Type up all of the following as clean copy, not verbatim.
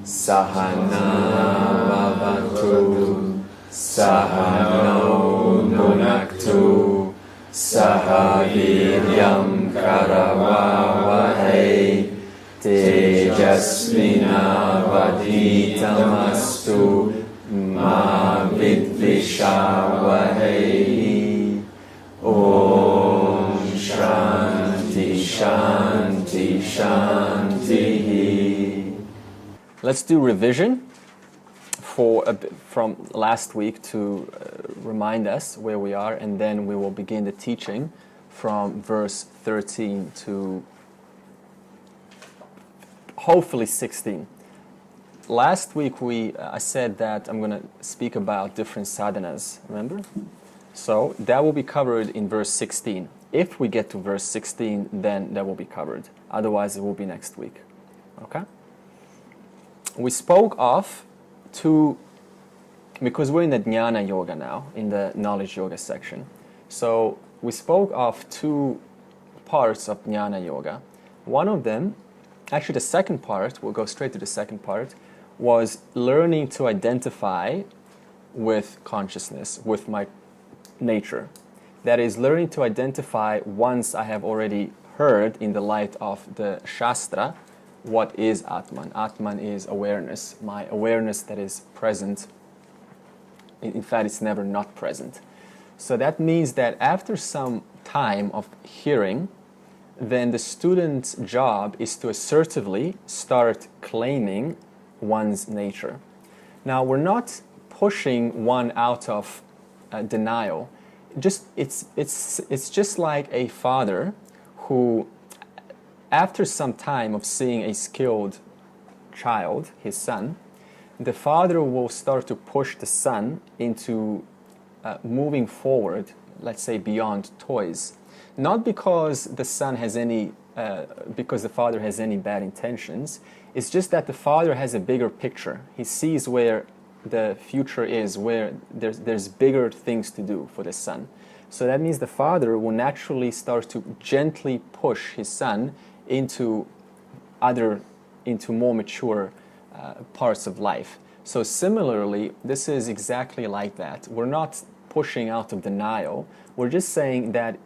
Sahana Vavatu Sahano Nunaktu Sahaviryam Karavavahai Tejasvinavaditamastu Ma Vidvishavahai. Om Shanti Shanti Shanti. Let's do revision from last week to remind us where we are, and then we will begin the teaching from verse 13 to hopefully 16. Last week I said that I'm going to speak about different sadhanas, remember? So that will be covered in verse 16. If we get to verse 16, then that will be covered. Otherwise, it will be next week. Okay? We spoke of two, because we're in the Jnana Yoga now, in the Knowledge Yoga section. So we spoke of two parts of Jnana Yoga. One of them, actually the second part, we'll go straight to the second part, was learning to identify with consciousness, with my nature. That is, learning to identify once I have already heard in the light of the Shastra what is Atman. Atman is awareness, my awareness that is present. In fact, it's never not present. So that means that after some time of hearing, then the student's job is to assertively start claiming one's nature. Now, we're not pushing one out of denial. It's just like a father who, after some time of seeing a skilled child, his son, the father will start to push the son into moving forward, let's say beyond toys. Not because the son has because the father has any bad intentions. It's just that the father has a bigger picture. He sees where the future is, where there's bigger things to do for the son. So that means the father will naturally start to gently push his son into more mature parts of life. So similarly, this is exactly like that. We're not pushing out of denial. We're just saying that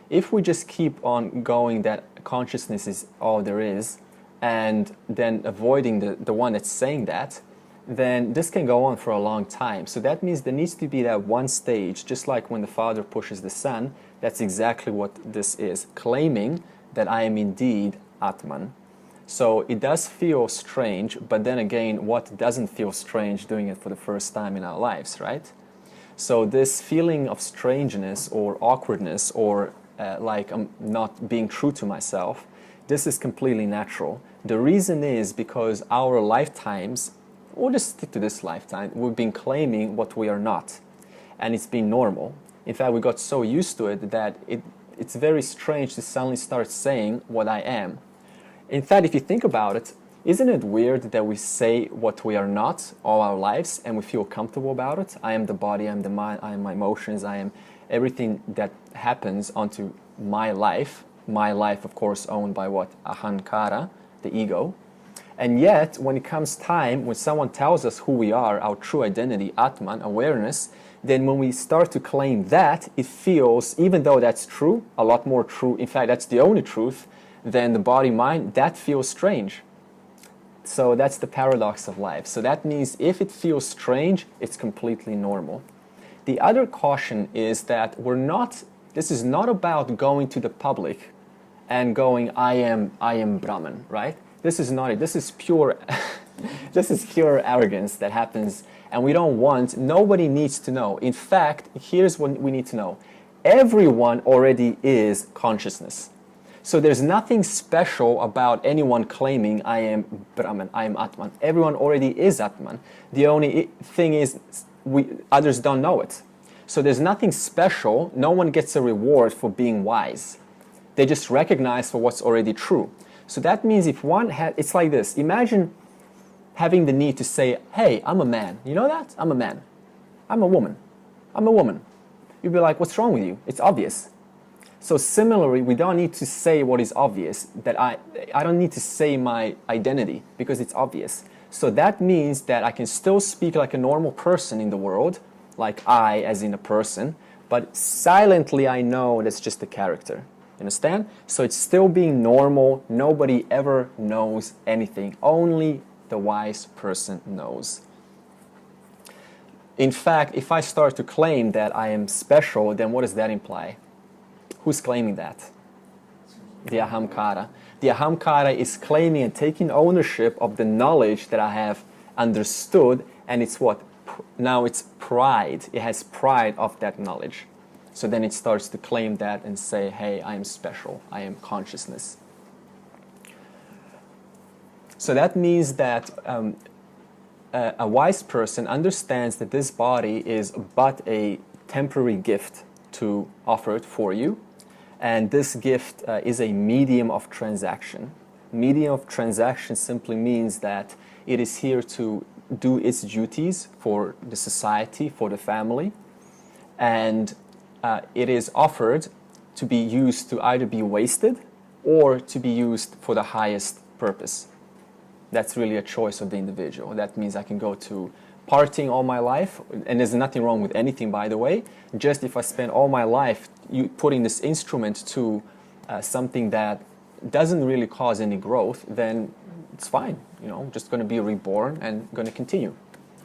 if we just keep on going that consciousness is all there is, and then avoiding the one that's saying that, then this can go on for a long time. So that means there needs to be that one stage, just like when the father pushes the son. That's exactly what this is, claiming that I am indeed Atman. So it does feel strange, but then again, what doesn't feel strange doing it for the first time in our lives, right? So this feeling of strangeness or awkwardness or like I'm not being true to myself, this is completely natural. The reason is because our lifetimes, we'll just stick to this lifetime, we've been claiming what we are not. And it's been normal. In fact, we got so used to it that it's very strange to suddenly start saying what I am. In fact, if you think about it, isn't it weird that we say what we are not all our lives and we feel comfortable about it? I am the body, I am the mind, I am my emotions, I am everything that happens onto my life. My life, of course, owned by what? Ahankara, the ego. And yet, when it comes time, when someone tells us who we are, our true identity, Atman, awareness, then when we start to claim that, it feels, even though that's true, a lot more true, in fact, that's the only truth, than the body-mind, that feels strange. So that's the paradox of life. So that means if it feels strange, it's completely normal. The other caution is that this is not about going to the public and going, I am Brahman, right? This is not it. This is pure, this is pure arrogance that happens, and nobody needs to know. In fact, here's what we need to know. Everyone already is consciousness. So there's nothing special about anyone claiming, I am Brahman, I am Atman. Everyone already is Atman. The only thing is, others don't know it. So there's nothing special. No one gets a reward for being wise. They just recognize for what's already true. So that means if one it's like this. Imagine having the need to say, hey, I'm a man. You know that? I'm a man. I'm a woman. I'm a woman. You'd be like, what's wrong with you? It's obvious. So similarly, we don't need to say what is obvious, that I don't need to say my identity because it's obvious. So that means that I can still speak like a normal person in the world, like I as in a person, but silently I know that's just a character. Understand? So it's still being normal. Nobody ever knows anything. Only the wise person knows. In fact, if I start to claim that I am special, then what does that imply? Who's claiming that? The ahamkara. The ahamkara is claiming and taking ownership of the knowledge that I have understood, and it's what? Now it's pride. It has pride of that knowledge. So then it starts to claim that and say, hey, I am special. I am consciousness. So that means that a wise person understands that this body is but a temporary gift to offer it for you. And this gift is a medium of transaction. Medium of transaction simply means that it is here to do its duties for the society, for the family. And it is offered to be used to either be wasted or to be used for the highest purpose. That's really a choice of the individual. That means I can go to partying all my life, and there's nothing wrong with anything, by the way. Just if I spend all my life putting this instrument to something that doesn't really cause any growth, then it's fine. I'm just going to be reborn and going to continue.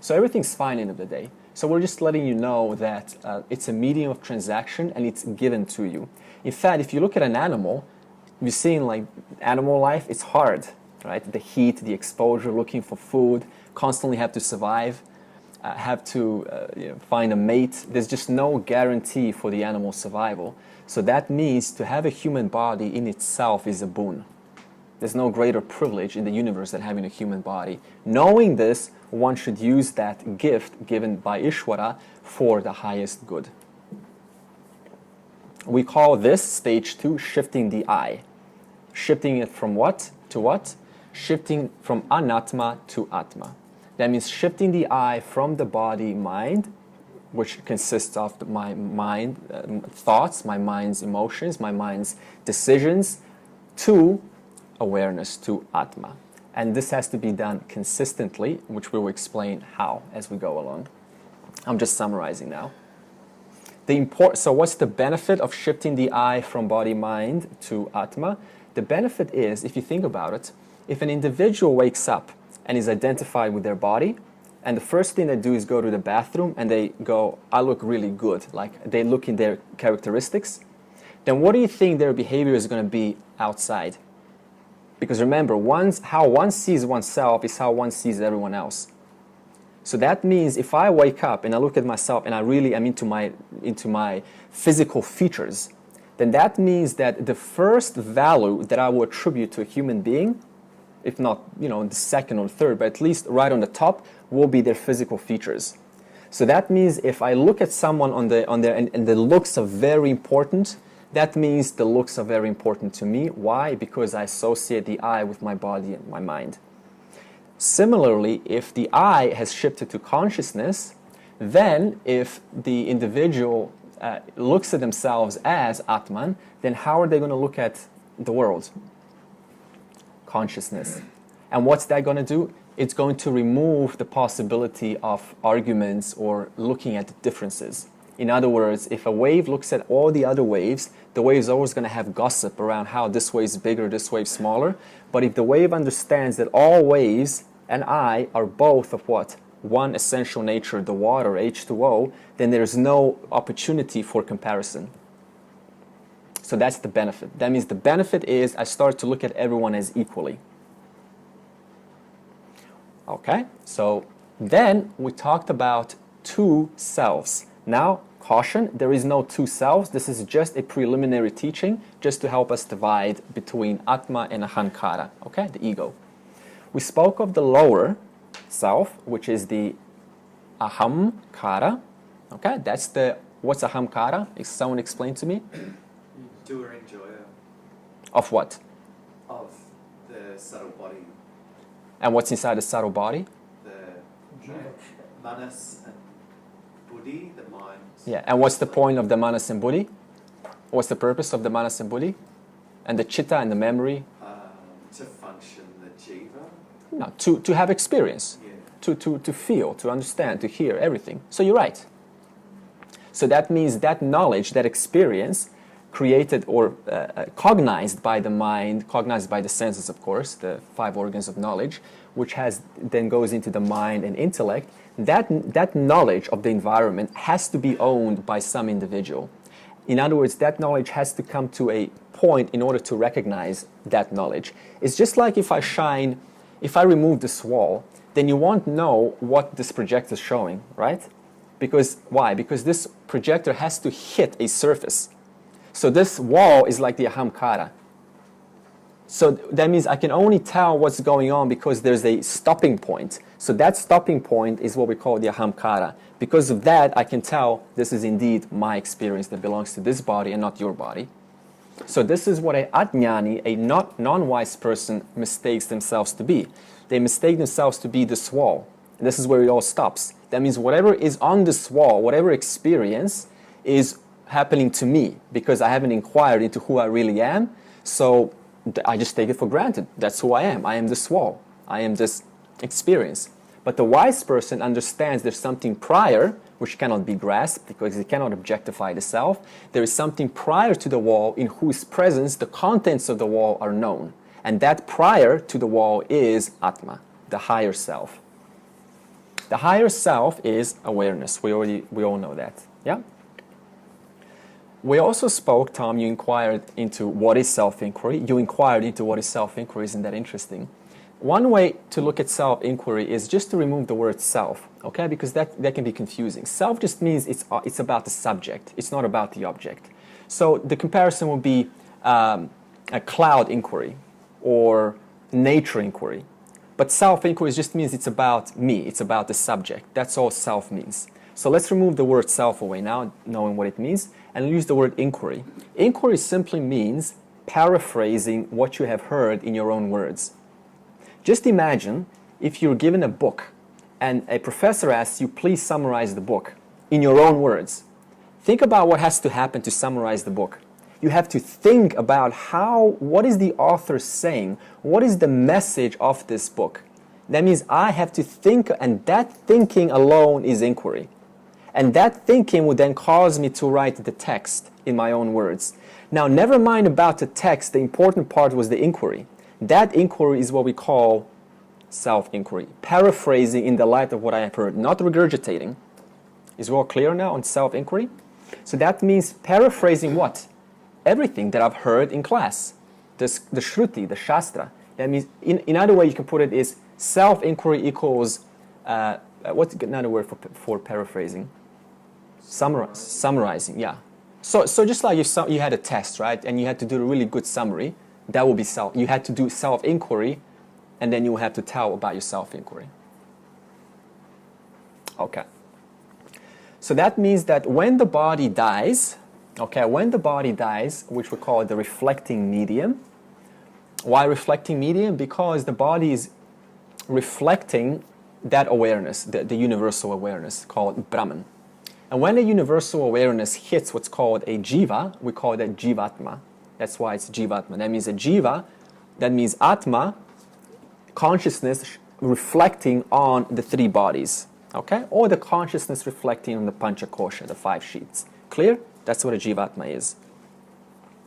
So everything's fine end of the day. So we're just letting you know that it's a medium of transaction and it's given to you. In fact, if you look at an animal, you've seen like animal life, it's hard, right? The heat, the exposure, looking for food, constantly have to survive, have to find a mate. There's just no guarantee for the animal's survival. So that means to have a human body in itself is a boon. There's no greater privilege in the universe than having a human body. Knowing this, one should use that gift given by Isvara for the highest good. We call this stage 2 shifting the I. Shifting it from what to what? Shifting from anatma to atma. That means shifting the I from the body mind, which consists of my mind thoughts, my mind's emotions, my mind's decisions, to awareness, to atma. And this has to be done consistently, which we will explain how as we go along. I'm just summarizing now. So what's the benefit of shifting the I from body-mind to Atma? The benefit is, if you think about it, if an individual wakes up and is identified with their body, and the first thing they do is go to the bathroom and they go, I look really good, like they look in their characteristics, then what do you think their behavior is going to be outside? Because remember, how one sees oneself is how one sees everyone else. So that means if I wake up and I look at myself and I really am into my physical features, then that means that the first value that I will attribute to a human being, if not the second or third, but at least right on the top, will be their physical features. So that means if I look at someone on their and the looks are very important, that means the looks are very important to me. Why? Because I associate the I with my body and my mind. Similarly, if the I has shifted to consciousness, then if the individual looks at themselves as Atman, then how are they going to look at the world? Consciousness. And what's that going to do? It's going to remove the possibility of arguments or looking at differences. In other words, if a wave looks at all the other waves, the wave is always going to have gossip around how this wave is bigger, this wave is smaller. But if the wave understands that all waves and I are both of what? One essential nature, the water, H2O, then there's no opportunity for comparison. So that's the benefit. That means the benefit is I start to look at everyone as equally. Okay, so then we talked about two selves. Now, caution, there is no two selves. This is just a preliminary teaching just to help us divide between Atma and Ahankara, okay, the ego. We spoke of the lower self, which is the Ahamkara, okay, what's Ahamkara? Someone explain to me? Doer enjoyer. Of what? Of the subtle body. And what's inside the subtle body? The manas and buddhi, the mind. Yeah, and what's the point of the manas and buddhi? What's the purpose of the manas and buddhi? And the chitta and the memory? To function the jiva. No, to have experience, Yeah. to feel, to understand, to hear, everything. So you're right. So that means that knowledge, that experience, created or cognized by the mind, cognized by the senses, of course, the 5 organs of knowledge, which then goes into the mind and intellect, that knowledge of the environment has to be owned by some individual. In other words, that knowledge has to come to a point in order to recognize that knowledge. It's just like if I remove this wall, then you won't know what this projector is showing, right? Because, why? Because this projector has to hit a surface. So this wall is like the ahamkara. So that means I can only tell what's going on because there's a stopping point. So that stopping point is what we call the ahamkara. Because of that, I can tell this is indeed my experience that belongs to this body and not your body. So this is what a ajnani, a non-wise person, mistakes themselves to be. They mistake themselves to be this wall. And this is where it all stops. That means whatever is on this wall, whatever experience is happening to me because I haven't inquired into who I really am. So I just take it for granted. That's who I am. I am this wall. I am this experience. But the wise person understands there's something prior, which cannot be grasped because it cannot objectify the self. There is something prior to the wall in whose presence the contents of the wall are known. And that prior to the wall is Atma, the higher self. The higher self is awareness. We all know that. Yeah? We also spoke, Tom, you inquired into what is self-inquiry. You inquired into what is self-inquiry. Isn't that interesting? One way to look at self-inquiry is just to remove the word self, okay? Because that can be confusing. Self just means it's about the subject. It's not about the object. So the comparison would be a cloud inquiry or nature inquiry. But self-inquiry just means it's about me. It's about the subject. That's all self means. So let's remove the word self away now, knowing what it means, and use the word inquiry. Inquiry simply means paraphrasing what you have heard in your own words. Just imagine if you're given a book and a professor asks you, please summarize the book in your own words. Think about what has to happen to summarize the book. You have to think about what is the author saying? What is the message of this book? That means I have to think, and that thinking alone is inquiry. And that thinking would then cause me to write the text in my own words. Now, never mind about the text, the important part was the inquiry. That inquiry is what we call self-inquiry, paraphrasing in the light of what I have heard, not regurgitating. Is it all clear now on self-inquiry? So that means paraphrasing what? Everything that I've heard in class, the Shruti, the Shastra. That means, in other way you can put it is self-inquiry equals, what's another word for paraphrasing? Summarizing, yeah. So just like if you had a test, right, and you had to do a really good summary, that would be you had to do self-inquiry, and then you will have to tell about your self-inquiry. Okay. So that means that when the body dies, which we call the reflecting medium. Why reflecting medium? Because the body is reflecting that awareness, the universal awareness called Brahman. And when the universal awareness hits what's called a jiva, we call that jivatma. That's why it's jivatma. That means a jiva, that means atma, consciousness reflecting on the 3 bodies, okay? Or the consciousness reflecting on the panchakosha, the 5 sheets. Clear? That's what a jivatma is.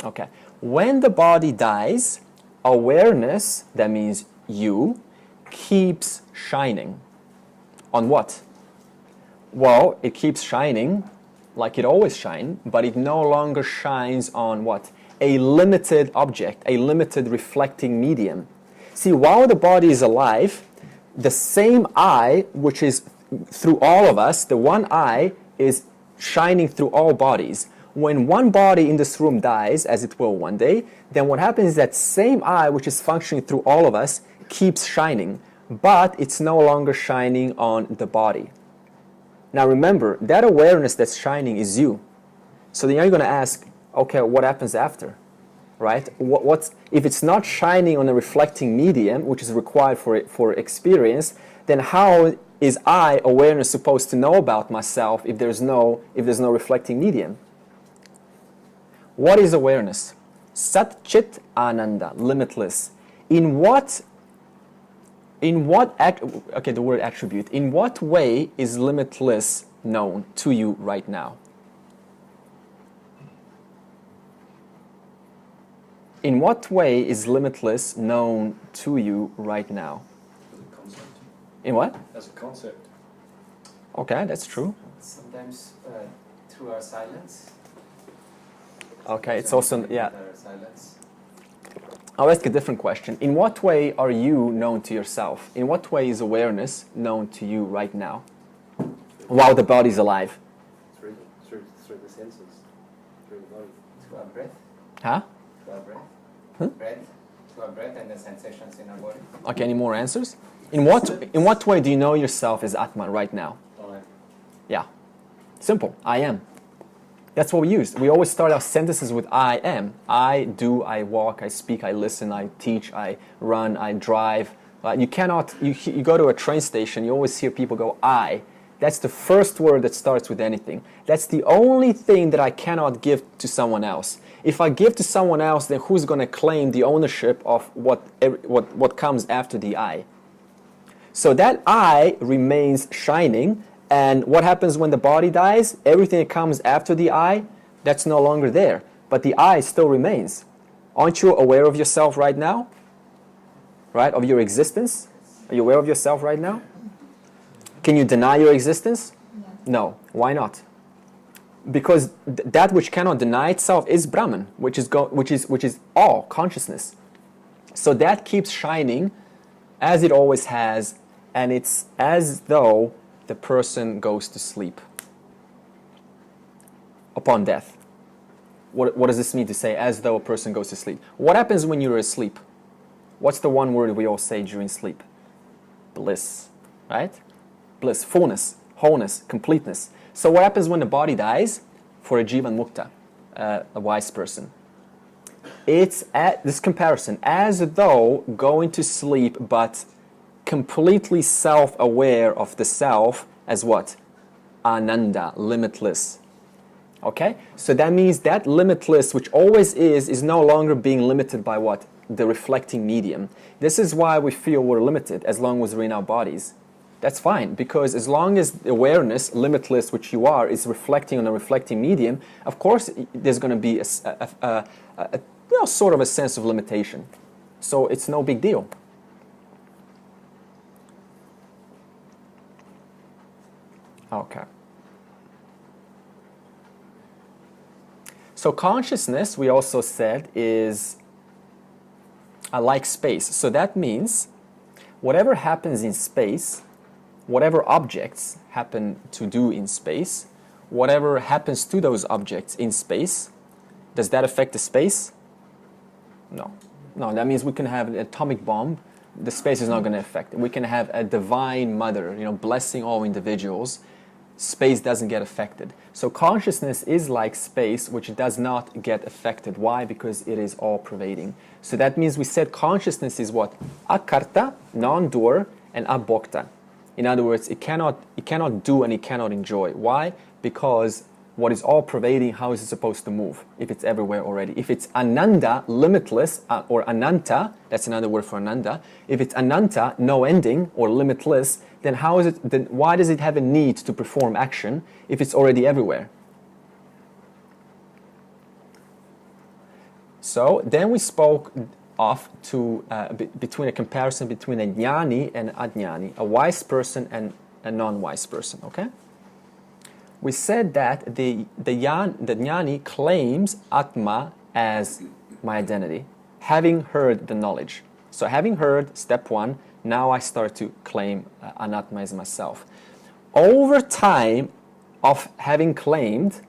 Okay. When the body dies, awareness, that means you, keeps shining. On what? Well, it keeps shining like it always shines, but it no longer shines on what? A limited object, a limited reflecting medium. See, while the body is alive, the same eye, which is through all of us, the one eye is shining through all bodies. When one body in this room dies, as it will one day, then what happens is that same eye, which is functioning through all of us, keeps shining, but it's no longer shining on the body. Now remember, that awareness that's shining is you. So then you're going to ask, okay, what happens after? Right? If it's not shining on a reflecting medium, which is required for experience, then how is awareness supposed to know about myself if there's no reflecting medium? What is awareness? Sat Chit Ananda, limitless. In what the word attribute, in what way is limitless known to you right now? In what way is limitless known to you right now? As a concept. In what? As a concept. Okay, that's true. Sometimes through our silence. Okay, it's also, yeah. Our silence. I'll ask a different question. In what way are you known to yourself? In what way is awareness known to you right now? While the body's alive? Through the senses. Through the body. Through our breath. Huh? Through our breath. Huh? Breath. Through our breath and the sensations in our body. Okay, any more answers? In what way do you know yourself as Atman right now? Yeah. Simple. I am. That's what we use. We always start our sentences with I am. I do, I walk, I speak, I listen, I teach, I run, I drive. You go to a train station, you always hear people go, I. That's the first word that starts with anything. That's the only thing that I cannot give to someone else. If I give to someone else, then who's going to claim the ownership of what comes after the I? So that I remains shining. And what happens when the body dies? Everything that comes after the I, that's no longer there. But the I still remains. Aren't you aware of yourself right now? Right? Of your existence? Are you aware of yourself right now? Can you deny your existence? No. Why not? Because that which cannot deny itself is Brahman, which is all consciousness. So that keeps shining as it always has, and it's as though the person goes to sleep upon death. What does this mean to say, as though a person goes to sleep? What happens when you're asleep? What's the one word we all say during sleep? Bliss, right? Bliss, fullness, wholeness, completeness. So what happens when the body dies? For a Jivan Mukta, a wise person. It's at this comparison, as though going to sleep, but completely self-aware of the self as what? Ananda, limitless. Okay? So that means that limitless, which always is no longer being limited by what? The reflecting medium. This is why we feel we're limited as long as we're in our bodies. That's fine, because as long as awareness, limitless, which you are, is reflecting on a reflecting medium, of course there's going to be a sort of a sense of limitation. So it's no big deal. Okay. So consciousness, we also said, is like space. So that means whatever happens in space, whatever objects happen to do in space, whatever happens to those objects in space, does that affect the space? No. No, that means we can have an atomic bomb. The space is not going to affect it. We can have a divine mother, blessing all individuals. Space doesn't get affected. So consciousness is like space, which does not get affected. Why? Because it is all-pervading. So that means we said consciousness is what? Akarta, non-doer, and abhokta. In other words, it cannot do and it cannot enjoy. Why? Because what is all-pervading, how is it supposed to move if it's everywhere already? If it's ananda, limitless, or ananta, that's another word for ananda. If it's ananta, no ending, or limitless, then why does it have a need to perform action if it's already everywhere? So then we spoke of between a comparison between a jnani and ajnani, a wise person and a non-wise person. Okay. We said that the jnani claims Atma as my identity, having heard the knowledge. So having heard, step one, now I start to claim Anatma as myself. Over time of having claimed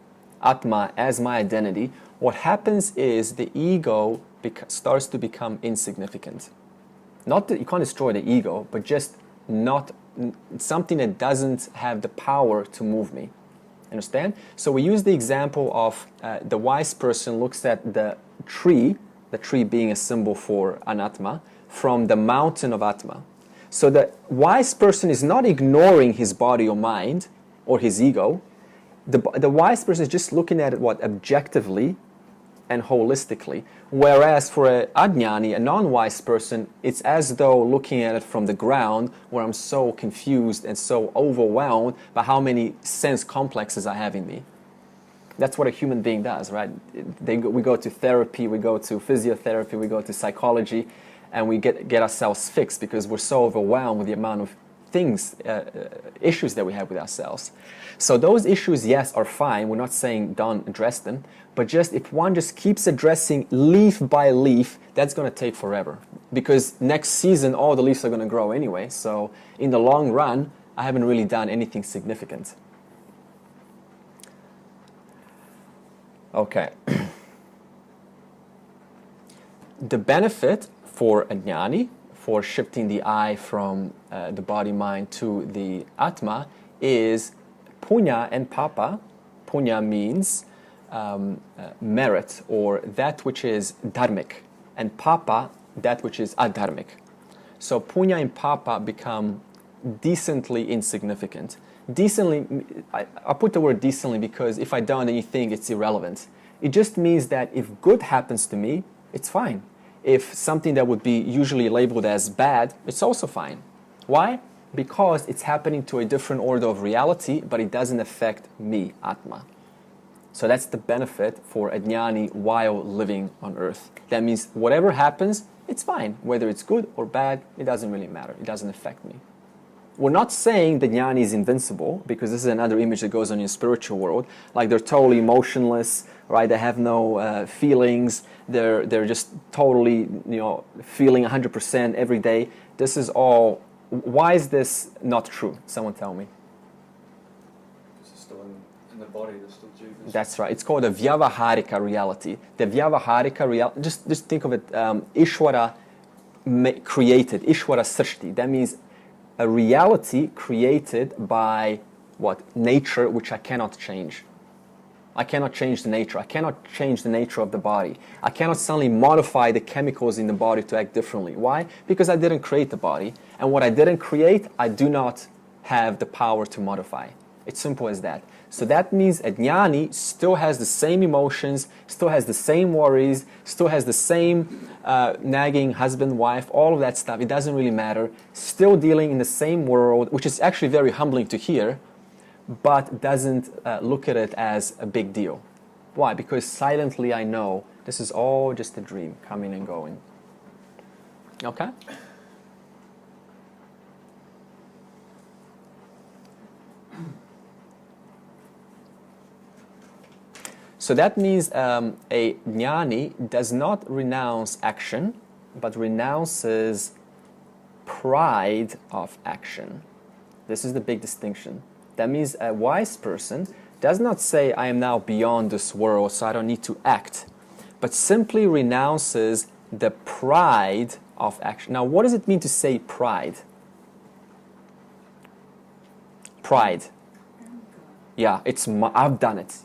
Atma as my identity, what happens is the ego starts to become insignificant. Not that you can't destroy the ego, but just not something that doesn't have the power to move me. Understand? So we use the example of the wise person looks at the tree being a symbol for Anatma, from the mountain of Atma. So the wise person is not ignoring his body or mind or his ego. The wise person is just looking at it objectively and holistically. Whereas for a ajnani, a non-wise person, it's as though looking at it from the ground, where I'm so confused and so overwhelmed by how many sense complexes I have in me. That's what a human being does, right? We go to therapy, we go to physiotherapy, we go to psychology, and we get ourselves fixed because we're so overwhelmed with the amount of things, issues that we have with ourselves. So those issues, yes, are fine. We're not saying don't address them, but just if one just keeps addressing leaf by leaf, that's going to take forever. Because next season, all the leaves are going to grow anyway. So in the long run, I haven't really done anything significant. Okay. The benefit for a jnani, for shifting the I from the body-mind to the Atma, is punya and papa. Punya means merit, or that which is dharmic, and papa, that which is adharmic. So punya and papa become decently insignificant. Decently, I put the word decently because if I don't, then you think it's irrelevant. It just means that if good happens to me, it's fine. If something that would be usually labeled as bad, it's also fine. Why? Because it's happening to a different order of reality, but it doesn't affect me, Atma. So that's the benefit for a jnani while living on earth. That means whatever happens, it's fine. Whether it's good or bad, it doesn't really matter. It doesn't affect me. We're not saying the jnani is invincible, because this is another image that goes on in the spiritual world. Like they're totally emotionless, right? They have no feelings. They're just totally, feeling 100% every day. This is all. Why is this not true? Someone tell me. Because it's still in the body, there's still jivas. That's right. It's called a vyavaharika reality. The vyavaharika reality. Just think of it. Isvara created. Isvara srishti. That means a reality created by what? Nature, which I cannot change. I cannot change the nature. I cannot change the nature of the body. I cannot suddenly modify the chemicals in the body to act differently. Why? Because I didn't create the body. And what I didn't create, I do not have the power to modify. It's simple as that. So that means a jnani still has the same emotions, still has the same worries, still has the same nagging husband, wife, all of that stuff. It doesn't really matter. Still dealing in the same world, which is actually very humbling to hear, but doesn't look at it as a big deal. Why? Because silently I know this is all just a dream, coming and going. Okay? So that means a jnani does not renounce action, but renounces pride of action. This is the big distinction. That means a wise person does not say, I am now beyond this world, so I don't need to act, but simply renounces the pride of action. Now, what does it mean to say pride? Pride. Yeah, I've done it.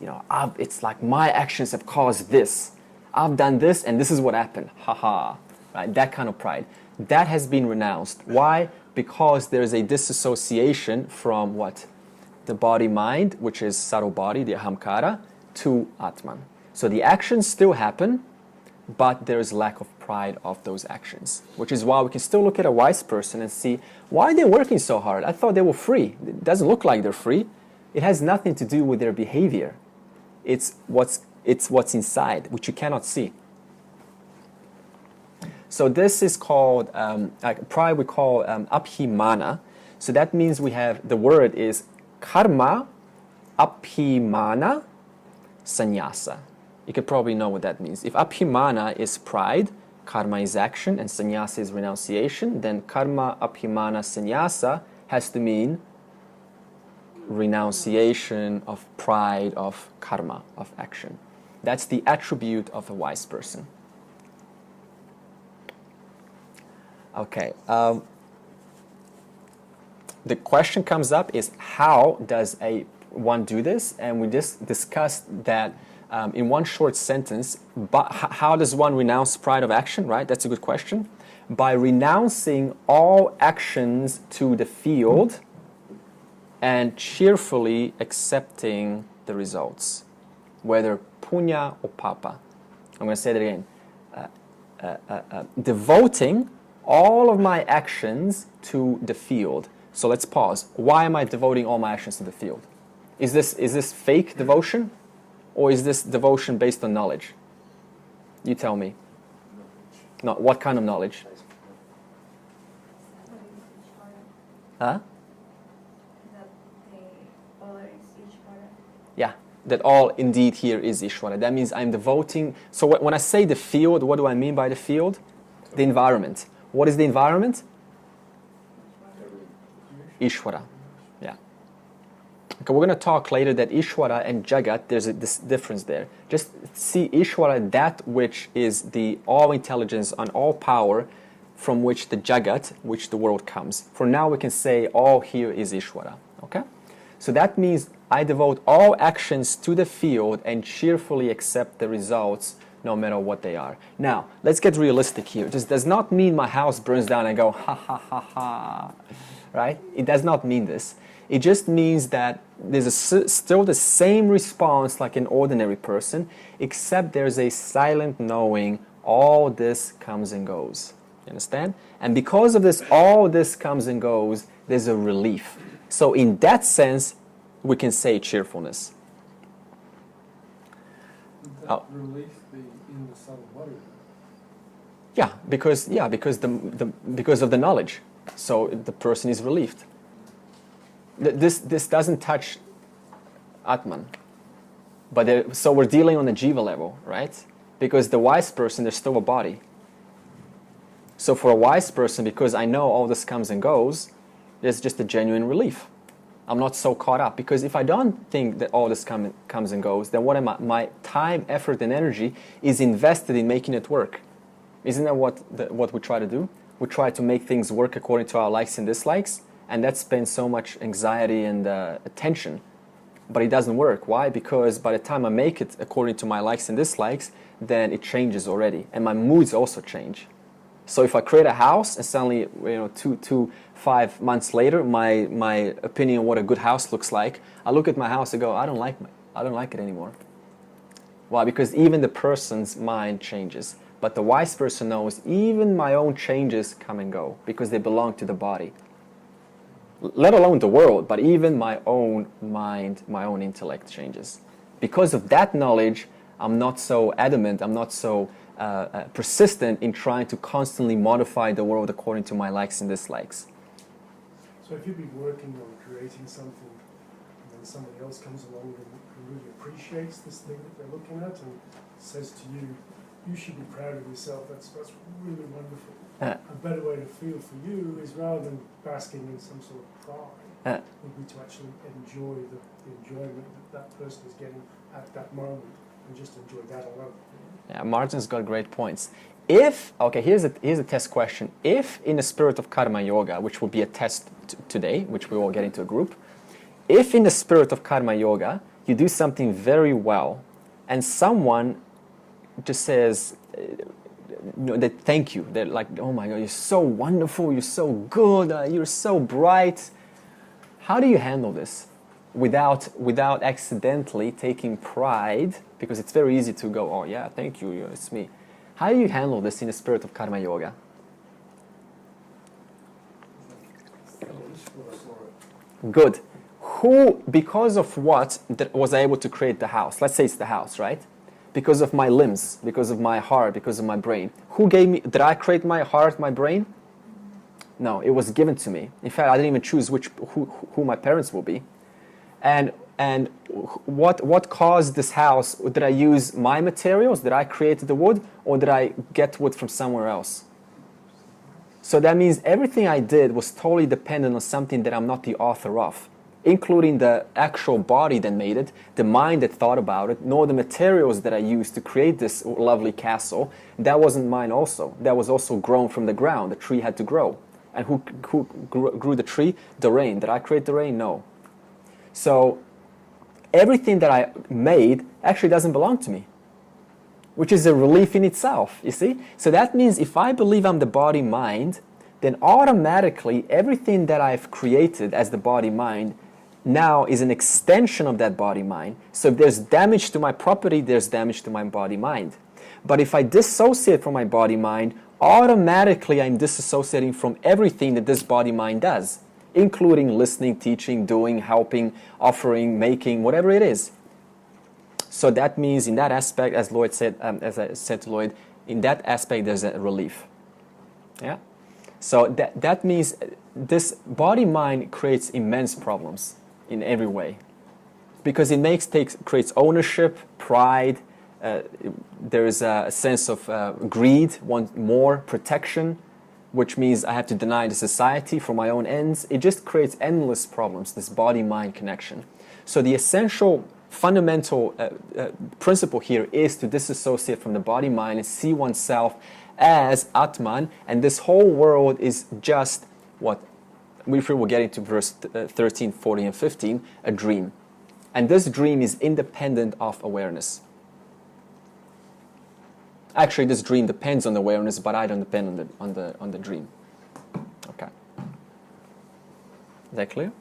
It's like my actions have caused this. I've done this, and this is what happened. Haha. Right? That kind of pride. That has been renounced. Why? Because there is a disassociation from what? The body-mind, which is subtle body, the ahamkara, to Atman. So the actions still happen, but there is lack of pride of those actions. Which is why we can still look at a wise person and see, why are they working so hard? I thought they were free. It doesn't look like they're free. It has nothing to do with their behavior. It's what's inside, which you cannot see. So this is called, pride we call abhimana. So that means we have, the word is karma, abhimana, sannyasa. You could probably know what that means. If abhimana is pride, karma is action, and sannyasa is renunciation, then karma, abhimana, sannyasa has to mean renunciation of pride, of karma, of action. That's the attribute of a wise person. Okay. The question comes up is, how does one do this? And we just discussed that in one short sentence. But how does one renounce pride of action, right? That's a good question. By renouncing all actions to the field and cheerfully accepting the results, whether punya or papa. I'm going to say that again. Devoting all of my actions to the field. So let's pause. Why am I devoting all my actions to the field? Is this fake devotion? Or is this devotion based on knowledge? You tell me. No, what kind of knowledge? Huh? Yeah, that all indeed here is Isvara. That means I'm devoting. So when I say the field, what do I mean by the field? The environment. What is the environment? Isvara. Yeah. Okay, we're going to talk later that Isvara and Jagat, there's this difference there. Just see Isvara, that which is the all intelligence and all power from which the Jagat, which the world comes. For now we can say all here is Isvara. Okay? So that means I devote all actions to the field and cheerfully accept the results no matter what they are. Now, let's get realistic here. This does not mean my house burns down and I go, ha ha ha ha. Right? It does not mean this. It just means that there's still the same response like an ordinary person, except there's a silent knowing all this comes and goes. You understand? And because of this, all this comes and goes, there's a relief. So in that sense, we can say cheerfulness. Would that relief be in the subtle body? Yeah, because of the knowledge. So the person is relieved. This doesn't touch Atman. But so we're dealing on the jiva level, right? Because the wise person, there's still a body. So for a wise person, because I know all this comes and goes, there's just a genuine relief. I'm not so caught up. Because if I don't think that all this comes and goes, then what am I? My time, effort, and energy is invested in making it work. Isn't that what we try to do? We try to make things work according to our likes and dislikes, and that spends so much anxiety and attention. But it doesn't work. Why? Because by the time I make it according to my likes and dislikes, then it changes already, and my moods also change. So if I create a house and suddenly, 5 months later, my opinion on what a good house looks like, I look at my house and go, I don't like it anymore. Why? Because even the person's mind changes. But the wise person knows even my own changes come and go because they belong to the body. Let alone the world, but even my own mind, my own intellect changes. Because of that knowledge, I'm not so adamant, I'm not so persistent in trying to constantly modify the world according to my likes and dislikes. So if you'd be working on creating something and then somebody else comes along and really appreciates this thing that they're looking at and says to you, you should be proud of yourself, that's really wonderful. A better way to feel for you is rather than basking in some sort of pride, would be to actually enjoy the enjoyment that person is getting at that moment and just enjoy that alone. Yeah, Martin's got great points. Here's a test question. If in the spirit of karma yoga, which will be a test today, which we will get into a group, if in the spirit of karma yoga you do something very well and someone just says, they thank you, they're like, oh my God, you're so wonderful, you're so good, you're so bright. How do you handle this without accidentally taking pride? Because it's very easy to go, oh yeah, thank you, it's me. How do you handle this in the spirit of karma yoga? Good. Who, because of what, was I able to create the house? Let's say it's the house, right? Because of my limbs, because of my heart, because of my brain. Who gave me, did I create my heart, my brain? No, it was given to me. In fact, I didn't even choose who my parents will be. And what caused this house? Did I use my materials? Did I create the wood? Or did I get wood from somewhere else? So that means everything I did was totally dependent on something that I'm not the author of, including the actual body that made it, the mind that thought about it, nor the materials that I used to create this lovely castle. That wasn't mine also. That was also grown from the ground. The tree had to grow. And who grew the tree? The rain. Did I create the rain? No. So everything that I made actually doesn't belong to me, which is a relief in itself, you see? So that means if I believe I'm the body-mind, then automatically everything that I've created as the body-mind now is an extension of that body-mind. So if there's damage to my property, there's damage to my body-mind. But if I dissociate from my body-mind, automatically I'm disassociating from everything that this body-mind does, including listening, teaching, doing, helping, offering, making, whatever it is. So that means in that aspect, as Lloyd said, as I said to Lloyd, in that aspect there's a relief. Yeah. So that means this body-mind creates immense problems in every way, because it creates ownership, pride. There is a sense of greed, want more protection, which means I have to deny the society for my own ends. It just creates endless problems, this body-mind connection. So the essential, fundamental principle here is to disassociate from the body-mind and see oneself as Atman, and this whole world is just what we will get into verse 13, 14, and 15, a dream. And this dream is independent of awareness. Actually, this dream depends on the awareness, but I don't depend on the dream. Okay. Is that clear?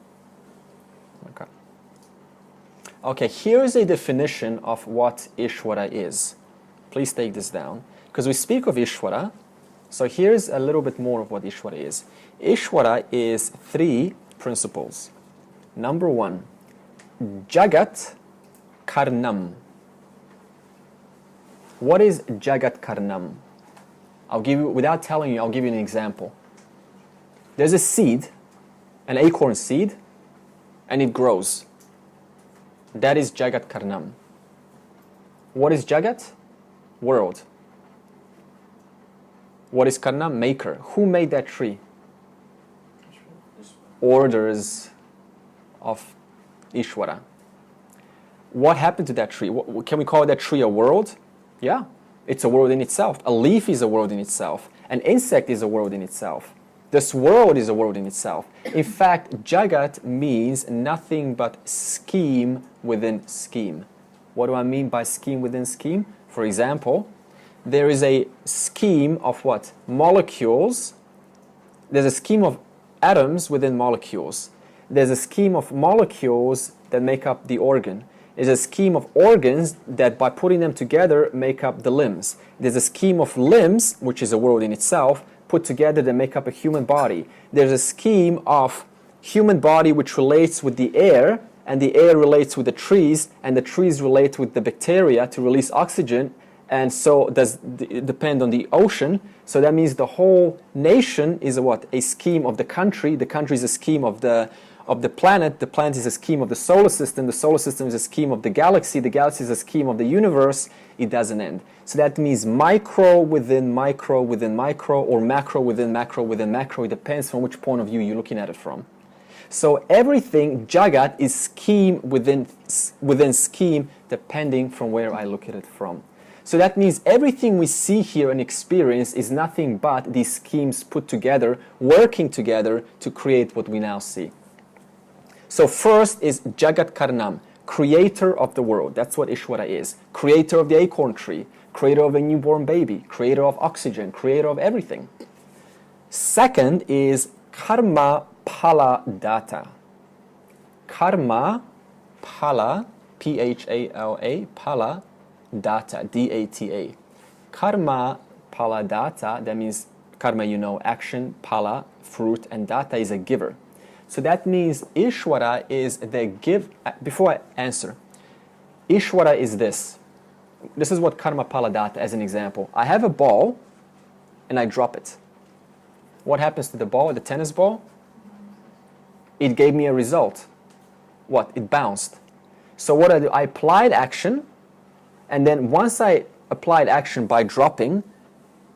Okay. Okay, here's a definition of what Isvara is. Please take this down. Because we speak of Isvara, so here's a little bit more of what Isvara is. Isvara is 3 principles. Number 1, Jagat Karnam. What is Jagat Karnam? I'll give you, without telling you, I'll give you an example. There's a seed, an acorn seed, and it grows. That is Jagat Karnam. What is Jagat? World. What is Karnam? Maker. Who made that tree? Orders of Isvara. What happened to that tree? Can we call that tree a world? Yeah, it's a world in itself. A leaf is a world in itself. An insect is a world in itself. This world is a world in itself. In fact, Jagat means nothing but scheme within scheme. What do I mean by scheme within scheme? For example, there is a scheme of what? Molecules. There's a scheme of atoms within molecules. There's a scheme of molecules that make up the organ. There's a scheme of organs that by putting them together make up the limbs. There's a scheme of limbs, which is a world in itself, put together that make up a human body. There's a scheme of human body which relates with the air, and the air relates with the trees, and the trees relate with the bacteria to release oxygen, and so does depend on the ocean. So that means the whole nation is a scheme of the country. The country is a scheme of the planet. The planet is a scheme of the solar system is a scheme of the galaxy is a scheme of the universe. It doesn't end. So that means micro within micro within micro, or macro within macro within macro. It depends from which point of view you're looking at it from. So everything, Jagat, is scheme within scheme, depending from where I look at it from. So that means everything we see here and experience is nothing but these schemes put together, working together to create what we now see. So first is Jagat Karnam, creator of the world. That's what Isvara is. Creator of the acorn tree, creator of a newborn baby, creator of oxygen, creator of everything. Second is Karma Phala Data. Karma Phala, P-H-A-L-A, Phala Data, D-A-T-A. Karma Phala Data, that means karma, action, phala, fruit, and data is a giver. So that means Isvara is the give. Before I answer, Isvara is this. This is what karma phala data as an example. I have a ball and I drop it. What happens to the ball, the tennis ball? It gave me a result. What? It bounced. So what I do? I applied action, and then once I applied action by dropping,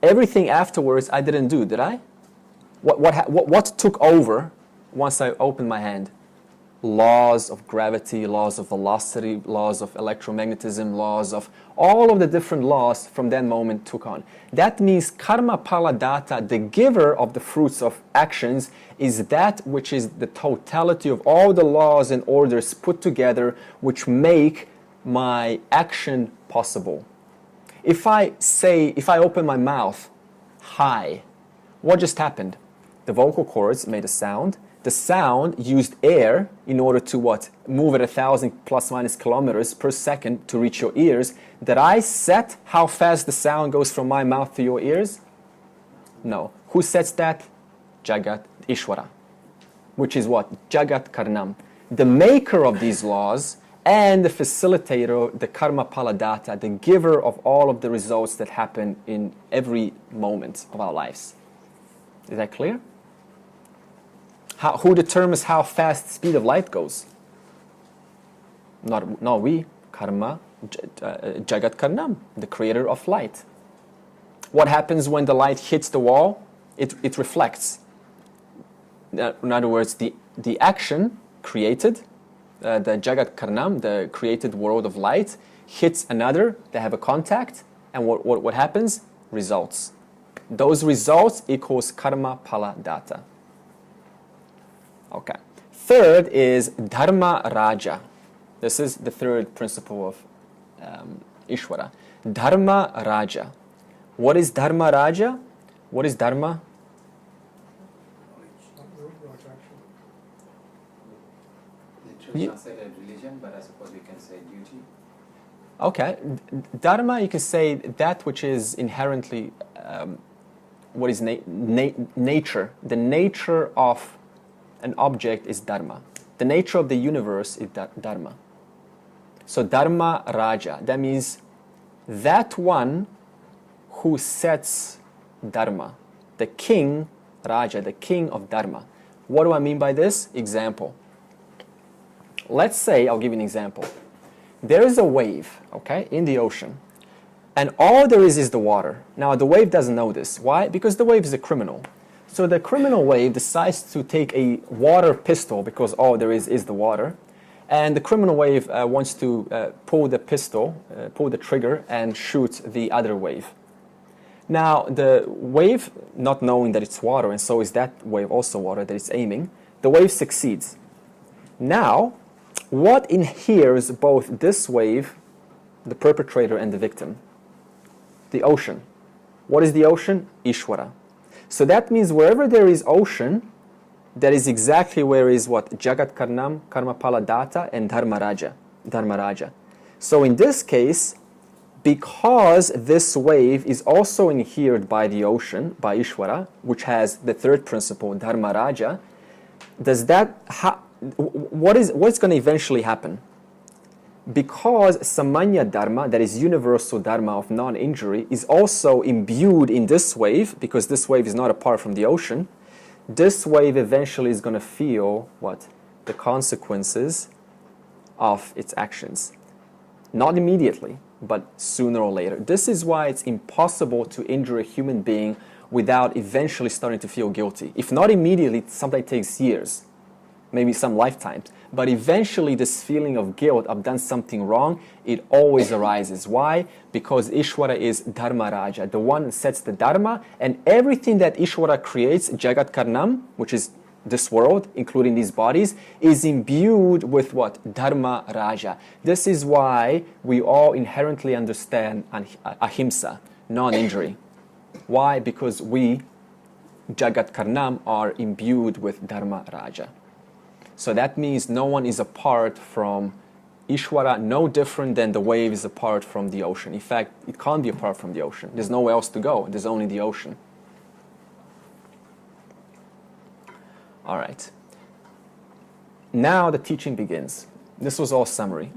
everything afterwards I didn't do, did I? What took over once I opened my hand? Laws of gravity, laws of velocity, laws of electromagnetism, laws of all of the different laws from that moment took on. That means karma phala data, the giver of the fruits of actions, is that which is the totality of all the laws and orders put together which make my action possible. If I open my mouth high, what just happened? The vocal cords made a sound, The sound used air in order to what? Move at 1,000 plus minus kilometers per second to reach your ears. Did I set how fast the sound goes from my mouth to your ears? No. Who sets that? Jagat Ishvara, which is what? Jagat Karnam. The maker of these laws and the facilitator, the karma paladata, the giver of all of the results that happen in every moment of our lives. Is that clear? Who determines how fast the speed of light goes? Not we, karma, Jagat Karnam, the creator of light. What happens when the light hits the wall? It reflects. In other words, the action created, the Jagat Karnam, the created world of light, hits another, they have a contact, and what happens? Results. Those results equals karma pala data. Okay. Third is Dharma Raja. This is the third principle of Ishvara. Dharma Raja. What is Dharma Raja? What is Dharma? Literally translated religion, but I suppose we can say duty. Okay. Dharma, you can say that which is inherently, what is nature. The nature of an object is dharma. The nature of the universe is dharma. So Dharma Raja, that means that one who sets dharma, the king Raja, the king of dharma. What do I mean by this? Example. Let's say, I'll give you an example. There is a wave, okay, in the ocean, and all there is the water. Now the wave doesn't know this. Why? Because the wave is a criminal. So the criminal wave decides to take a water pistol because all there is the water. And the criminal wave wants to pull the pistol, pull the trigger and shoot the other wave. Now the wave, not knowing that it's water, and so is that wave also water that it's aiming, the wave succeeds. Now, what inheres both this wave, the perpetrator and the victim? The ocean. What is the ocean? Ishvara. So that means wherever there is ocean, that is exactly where is what? Jagat Karnam, Karma Paladata, and Dharma Raja. So in this case, because this wave is also inhered by the ocean, by Ishvara, which has the third principle, Dharma Raja, does that what's going to eventually happen? Because Samanya Dharma, that is universal Dharma of non-injury, is also imbued in this wave, because this wave is not apart from the ocean, this wave eventually is going to feel what? The consequences of its actions. Not immediately, but sooner or later. This is why it's impossible to injure a human being without eventually starting to feel guilty. If not immediately, sometimes it takes years, maybe some lifetimes. But eventually this feeling of guilt, I've done something wrong, it always arises. Why? Because Ishvara is Dharma Raja, the one that sets the Dharma, and everything that Ishvara creates, Jagat Karnam, which is this world, including these bodies, is imbued with what? Dharma Raja. This is why we all inherently understand ahimsa, non-injury. Why? Because we, Jagat Karnam, are imbued with Dharma Raja. So that means no one is apart from Ishvara, no different than the wave is apart from the ocean. In fact, it can't be apart from the ocean. There's nowhere else to go. There's only the ocean. All right. Now the teaching begins. This was all summary.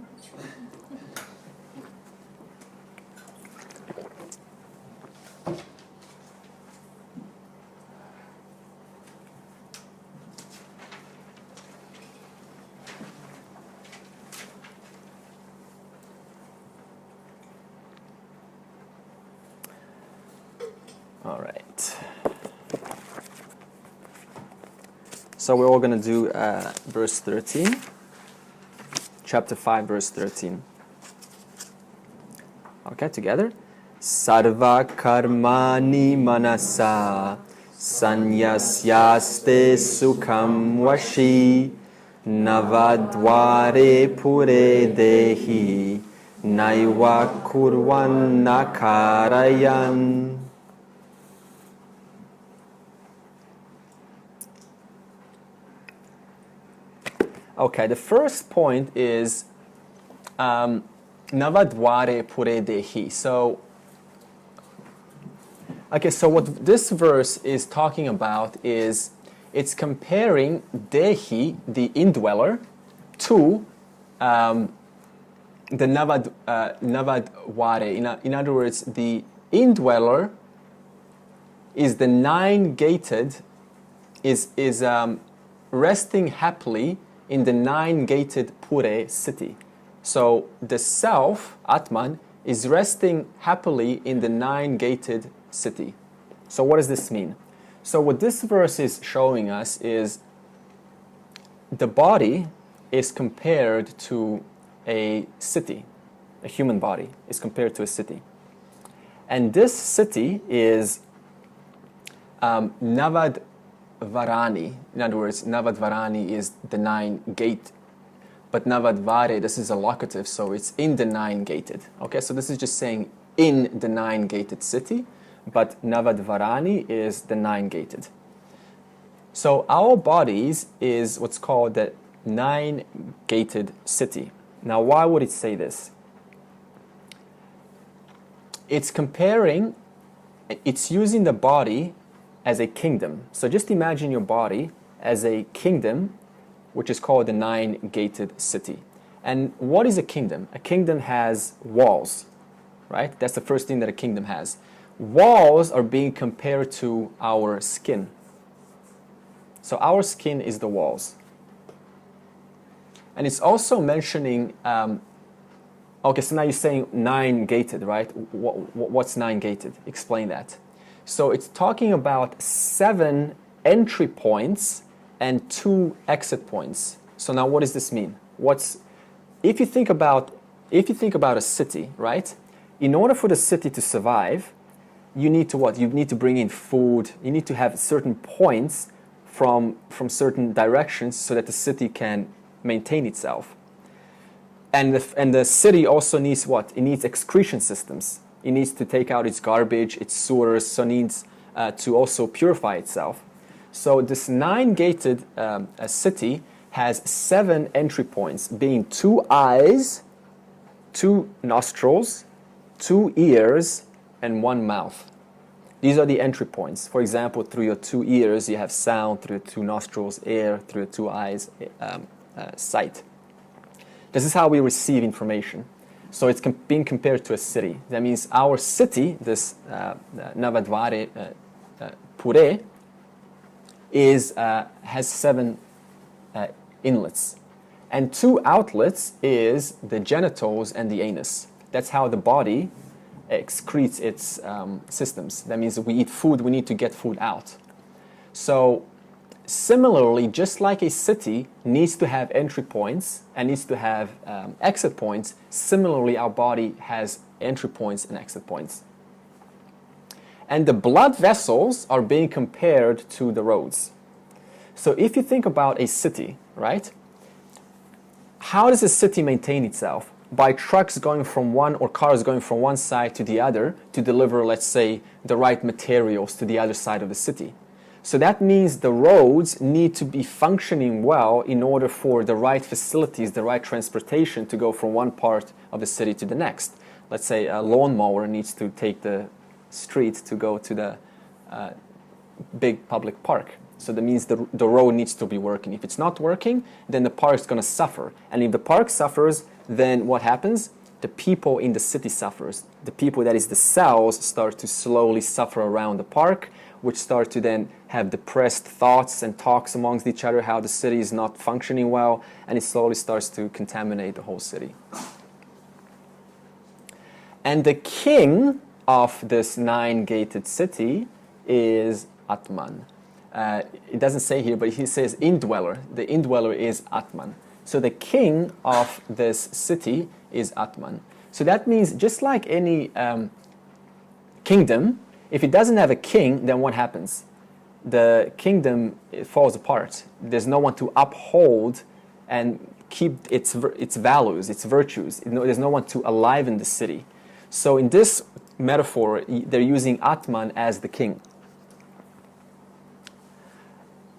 All right. So we're all going to do verse 13, chapter 5, verse 13. Okay, together. Sarva karmani manasa sanyasyaste sukham vashi navadvare pure dehi naiva kurvan nakarayan. Okay, the first point is Navadvare Pure Dehi. So, okay, so what this verse is talking about is it's comparing Dehi, the indweller, to the Navadvare. In other words, the indweller is the nine-gated, is resting happily in the nine-gated Pure city. So the self, Atman, is resting happily in the nine-gated city. So what does this mean? So what this verse is showing us is the body is compared to a city. A human body is compared to a city. And this city is Navadvarani. In other words, Navadvarani is the nine-gate. But Navadvare, this is a locative, so it's in the nine-gated. Okay, so this is just saying in the nine-gated city, but Navadvarani is the nine-gated. So our bodies is what's called the nine-gated city. Now, why would it say this? It's comparing, it's using the body as a kingdom. So just imagine your body as a kingdom, which is called the nine-gated city. And what is a kingdom? A kingdom has walls, right? That's the first thing that a kingdom has. Walls are being compared to our skin. So our skin is the walls. And it's also mentioning, okay, so now you're saying nine-gated, right? What's nine-gated? Explain that. So it's talking about 7 entry points and 2 exit points. So now what does this mean? If you think about a city, right? In order for the city to survive, you need to what? You need to bring in food. You need to have certain points from certain directions so that the city can maintain itself. And the city also needs what? It needs excretion systems. It needs to take out its garbage, its sewers, so it needs to also purify itself. So this nine-gated city has 7 entry points, being 2 eyes, 2 nostrils, 2 ears, and 1 mouth. These are the entry points. For example, through your 2 ears, you have sound, through your 2 nostrils, air, through your 2 eyes, sight. This is how we receive information. So it's being compared to a city. That means our city, this Navadvare Pure, has 7 inlets. And 2 outlets is the genitals and the anus. That's how the body excretes its systems. That means we eat food, we need to get food out. So similarly, just like a city needs to have entry points and needs to have exit points, similarly our body has entry points and exit points. And the blood vessels are being compared to the roads. So if you think about a city, right? How does a city maintain itself? By trucks going from one, or cars going from one side to the other to deliver, let's say, the right materials to the other side of the city. So that means the roads need to be functioning well in order for the right facilities, the right transportation to go from one part of the city to the next. Let's say a lawnmower needs to take the street to go to the big public park. So that means the road needs to be working. If it's not working, then the park's going to suffer. And if the park suffers, then what happens? The people in the city suffers. The people, that is the cells, start to slowly suffer around the park, which start to then have depressed thoughts and talks amongst each other, how the city is not functioning well, and it slowly starts to contaminate the whole city. And the king of this nine-gated city is Atman. It doesn't say here, but he says indweller. The indweller is Atman. So the king of this city is Atman. So that means just like any kingdom, if it doesn't have a king, then what happens? The kingdom falls apart. There's no one to uphold and keep its values, its virtues. There's no one to enliven the city. So in this metaphor, they're using Atman as the king.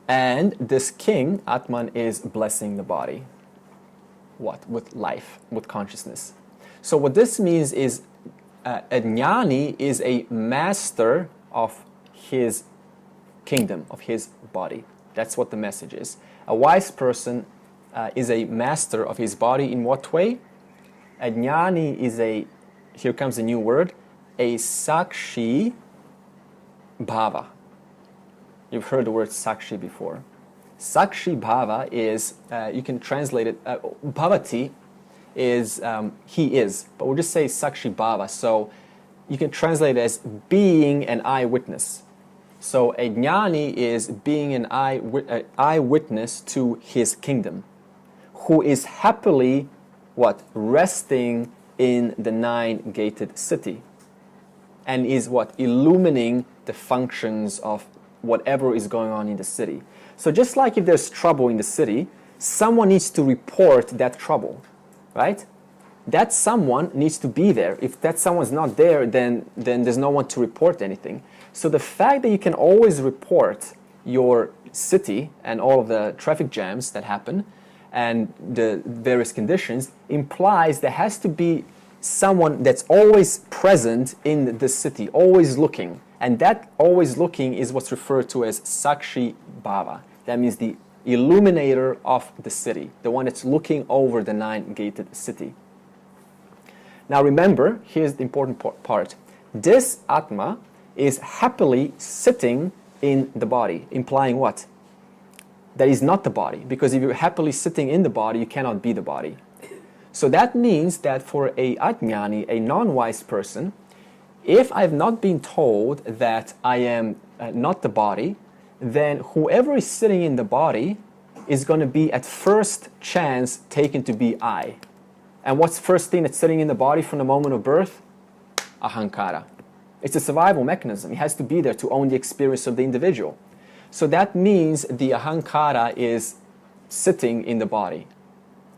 And this king, Atman, is blessing the body. What? With life, with consciousness. So what this means is a jnani is a master of his kingdom, of his body. That's what the message is. A wise person is a master of his body in what way? A jnani is a, here comes a new word, a sakshi bhava. You've heard the word sakshi before. Sakshi bhava is, you can translate it, bhavati is he is, but we'll just say sakshi bhava. So you can translate it as being an eyewitness. So a jnani is being an eyewitness to his kingdom, who is happily, what? Resting in the nine-gated city, and is what? Illumining the functions of whatever is going on in the city. So just like if there's trouble in the city, someone needs to report that trouble, right? That someone needs to be there. If that someone's not there, then there's no one to report anything. So the fact that you can always report your city and all of the traffic jams that happen and the various conditions implies there has to be someone that's always present in the city, always looking. And that always looking is what's referred to as Sakshi Bhava. That means the illuminator of the city, the one that's looking over the nine-gated city. Now remember, here's the important part. This Atma is happily sitting in the body, implying what? That is not the body, because if you're happily sitting in the body, you cannot be the body. So that means that for a ajnani, a non-wise person, if I've not been told that I am not the body, then whoever is sitting in the body is going to be at first chance taken to be I. And what's the first thing that's sitting in the body from the moment of birth? Ahankara. It's a survival mechanism. It has to be there to own the experience of the individual. So that means the ahankara is sitting in the body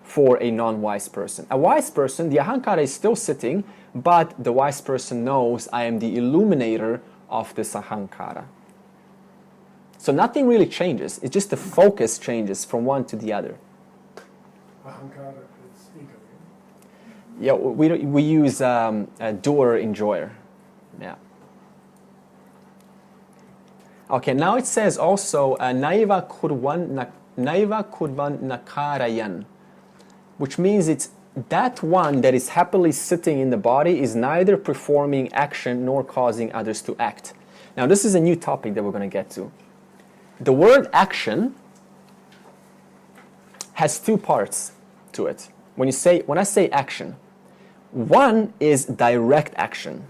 for a non-wise person. A wise person, the ahankara is still sitting, but the wise person knows I am the illuminator of this ahankara. So nothing really changes. It's just the focus changes from one to the other. Ahankara is ego. Yeah, we use doer, enjoyer. Yeah. Okay, now it says also naiva kurvan nakarayan, which means it's that one that is happily sitting in the body is neither performing action nor causing others to act. Now this is a new topic that we're going to get to. The word action has two parts to it. When I say action, one is direct action.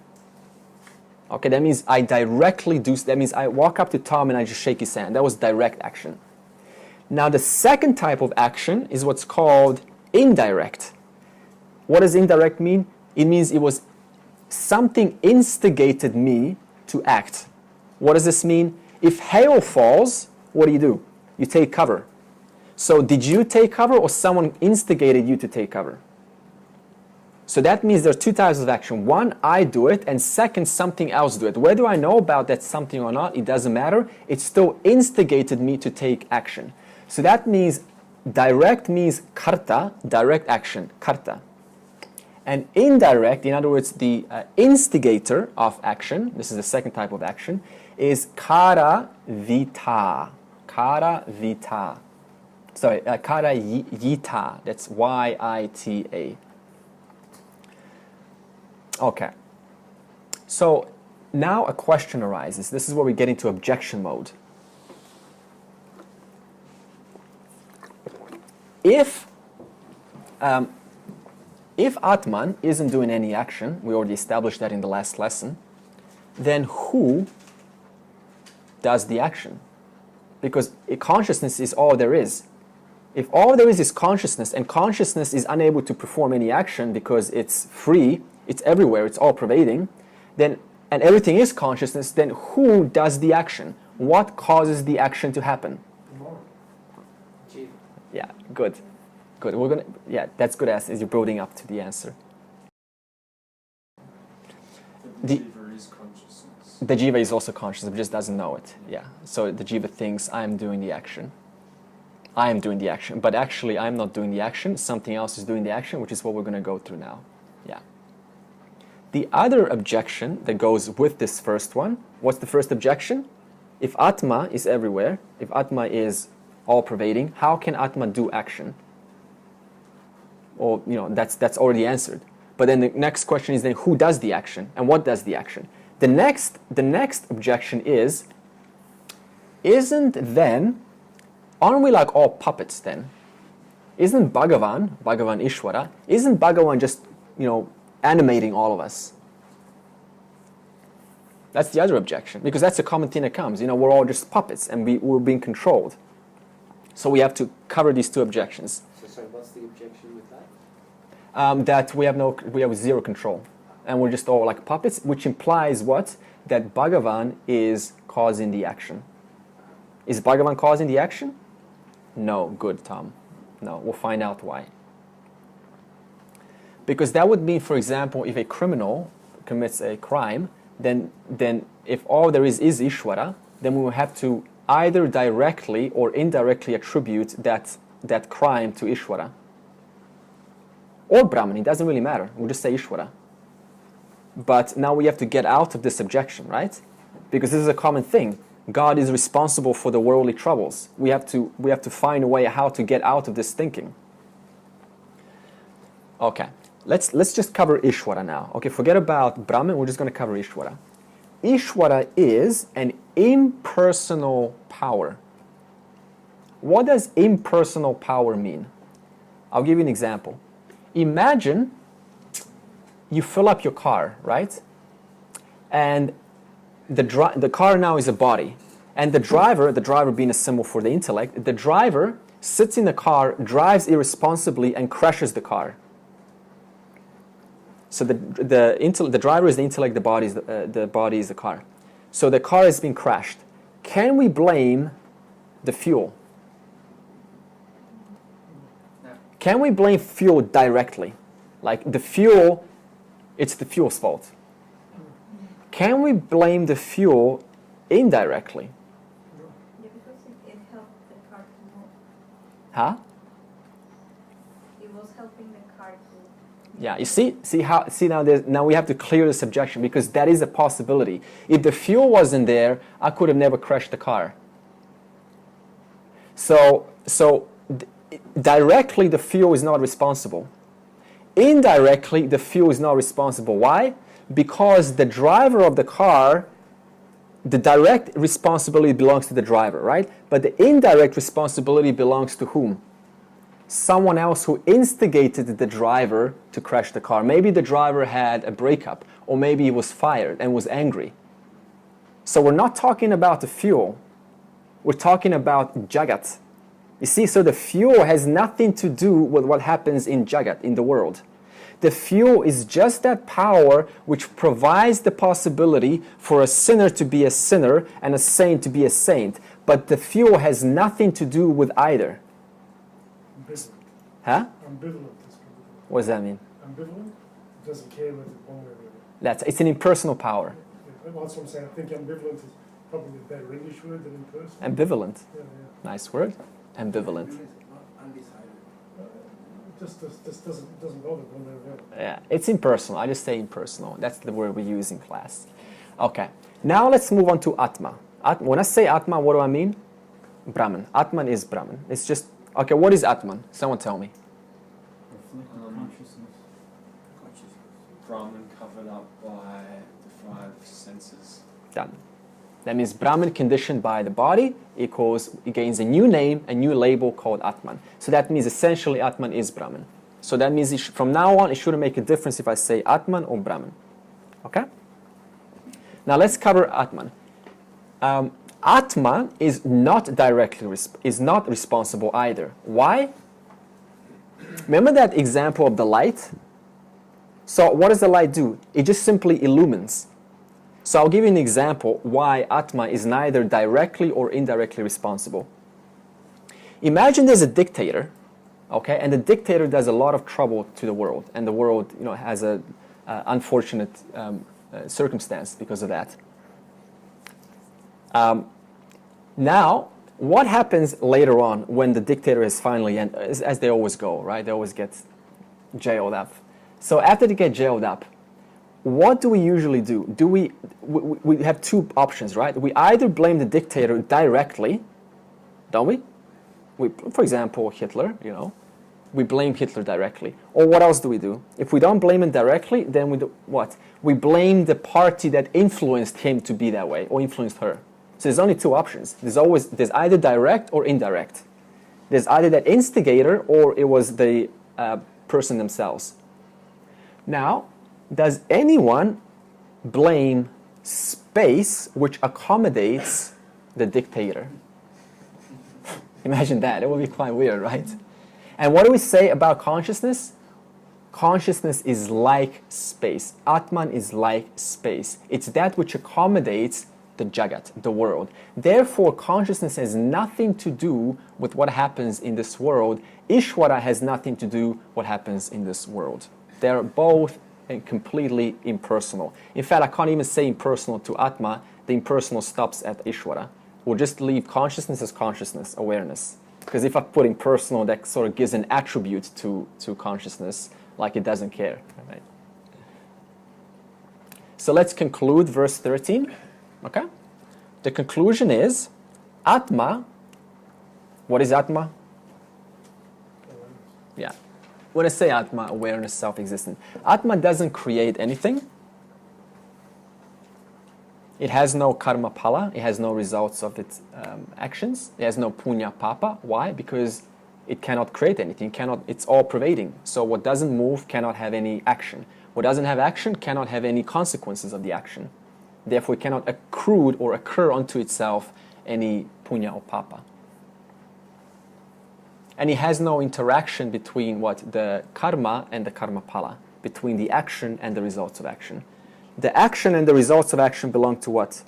Okay, that means I directly do, that means I walk up to Tom and I just shake his hand. That was direct action. Now the second type of action is what's called indirect. What does indirect mean? It means it was something instigated me to act. What does this mean? If hail falls, what do? You take cover. So did you take cover or someone instigated you to take cover? So that means there are two types of action. One, I do it, and second, something else do it. Whether I know about that something or not, it doesn't matter. It still instigated me to take action. So that means direct means karta, direct action, karta. And indirect, in other words, the instigator of action, this is the second type of action, is kara vita. Kara vita. Sorry, kara yita. That's Y-I-T-A. Okay. So now a question arises. This is where we get into objection mode. If Atman isn't doing any action, we already established that in the last lesson, then who does the action? Because consciousness is all there is. If all there is consciousness, and consciousness is unable to perform any action because it's free, it's everywhere, it's all pervading, then, and everything is consciousness, then who does the action? What causes the action to happen? Jiva. Yeah, good. Good. We're gonna. Yeah, that's good as you're building up to the answer. The jiva is consciousness. The jiva is also conscious, it just doesn't know it. Yeah. So the jiva thinks, I am doing the action. I am doing the action. But actually, I'm not doing the action. Something else is doing the action, which is what we're going to go through now. Yeah. The other objection that goes with this first one, what's the first objection? If Atma is everywhere, if Atma is all-pervading, how can Atma do action? Or, that's already answered. But then the next question is then, who does the action? And what does the action? The next objection is, aren't we like all puppets then? Isn't Bhagavan Ishvara, isn't Bhagavan just, animating all of us? That's the other objection, because that's a common thing that comes. We're all just puppets and we're being controlled. So we have to cover these two objections. So what's the objection with that? That we have zero control. And we're just all like puppets, which implies what? That Bhagavan is causing the action. Is Bhagavan causing the action? No. Good, Tom. No, we'll find out why. Because that would mean, for example, if a criminal commits a crime, then if all there is Ishvara, then we will have to either directly or indirectly attribute that crime to Ishvara. Or Brahman, it doesn't really matter. We'll just say Ishvara. But now we have to get out of this objection, right? Because this is a common thing. God is responsible for the worldly troubles. We have to find a way how to get out of this thinking. Okay, let's just cover Ishvara now. Okay, forget about Brahman, we're just going to cover Ishvara. Ishvara is an impersonal power. What does impersonal power mean? I'll give you an example. Imagine you fill up your car, right? And the car now is a body. And the driver being a symbol for the intellect, the driver sits in the car, drives irresponsibly, and crashes the car. So the driver is the intellect, the body is the car. So the car has been crashed. Can we blame the fuel? No. Can we blame fuel directly? Like the fuel, it's the fuel's fault. Can we blame the fuel indirectly? Yeah, because it helped the car to move. Huh? It was helping the car to. Yeah, you see now we have to clear this objection, because that is a possibility. If the fuel wasn't there, I could have never crashed the car. So directly the fuel is not responsible. Indirectly, the fuel is not responsible. Why? Because the driver of the car, the direct responsibility belongs to the driver, right? But the indirect responsibility belongs to whom? Someone else who instigated the driver to crash the car. Maybe the driver had a breakup, or maybe he was fired and was angry. So we're not talking about the fuel. We're talking about Jagat. You see, so the fuel has nothing to do with what happens in Jagat, in the world. The fuel is just that power which provides the possibility for a sinner to be a sinner and a saint to be a saint. But the fuel has nothing to do with either. Ambivalent. Huh? Ambivalent is What does that mean? ambivalent. It doesn't care whether it's one way or the other. It's an impersonal power. Yeah, that's what I'm saying. I think ambivalent is probably a better English word than impersonal. Ambivalent. Yeah. Nice word. Ambivalent. It just doesn't bother one way or the other. Yeah, it's impersonal. I just say impersonal. That's the word we use in class. Okay. Now let's move on to Atma. When I say Atma, what do I mean? Brahman. Atman is Brahman. It's just, okay, what is Atman? Someone tell me. Consciousness. Brahman covered up by the five senses. Done. That means Brahman conditioned by the body it gains a new name, a new label called Atman. So that means essentially Atman is Brahman. So that means from now on it shouldn't make a difference if I say Atman or Brahman. Okay? Now let's cover Atman. Atman is not responsible either. Why? Remember that example of the light? So what does the light do? It just simply illumines. So I'll give you an example why Atma is neither directly or indirectly responsible. Imagine there's a dictator, okay, and the dictator does a lot of trouble to the world, and the world, has a unfortunate circumstance because of that. Now, what happens later on when the dictator is finally, and as they always go, right? They always get jailed up. So after they get jailed up, what do we usually do? We have two options, right? We either blame the dictator directly, don't we? For example, Hitler, we blame Hitler directly. Or what else do we do? If we don't blame him directly, then we do what? We blame the party that influenced him to be that way, or influenced her. So there's only two options. There's either direct or indirect. There's either that instigator or it was the person themselves. Now, does anyone blame space which accommodates the dictator? Imagine that. It would be quite weird, right? And what do we say about consciousness? Consciousness is like space. Atman is like space. It's that which accommodates the jagat, the world. Therefore, consciousness has nothing to do with what happens in this world. Ishvara has nothing to do with what happens in this world. They're both completely impersonal. In fact, I can't even say impersonal to Atma. The impersonal stops at Ishvara. We'll just leave consciousness as consciousness, awareness. Because if I put impersonal, that sort of gives an attribute to consciousness, like it doesn't care. Right? So let's conclude verse 13. Okay? The conclusion is, Atma, what is Atma? Yeah. When I say Atma, awareness, self-existent, Atma doesn't create anything. It has no karma pala. It has no results of its actions. It has no punya papa. Why? Because it cannot create anything. It's all pervading. So what doesn't move cannot have any action. What doesn't have action cannot have any consequences of the action. Therefore, it cannot accrue or occur unto itself any punya or papa. And it has no interaction between the karma and the karma pala, between the action and the results of action. The action and the results of action belong to what?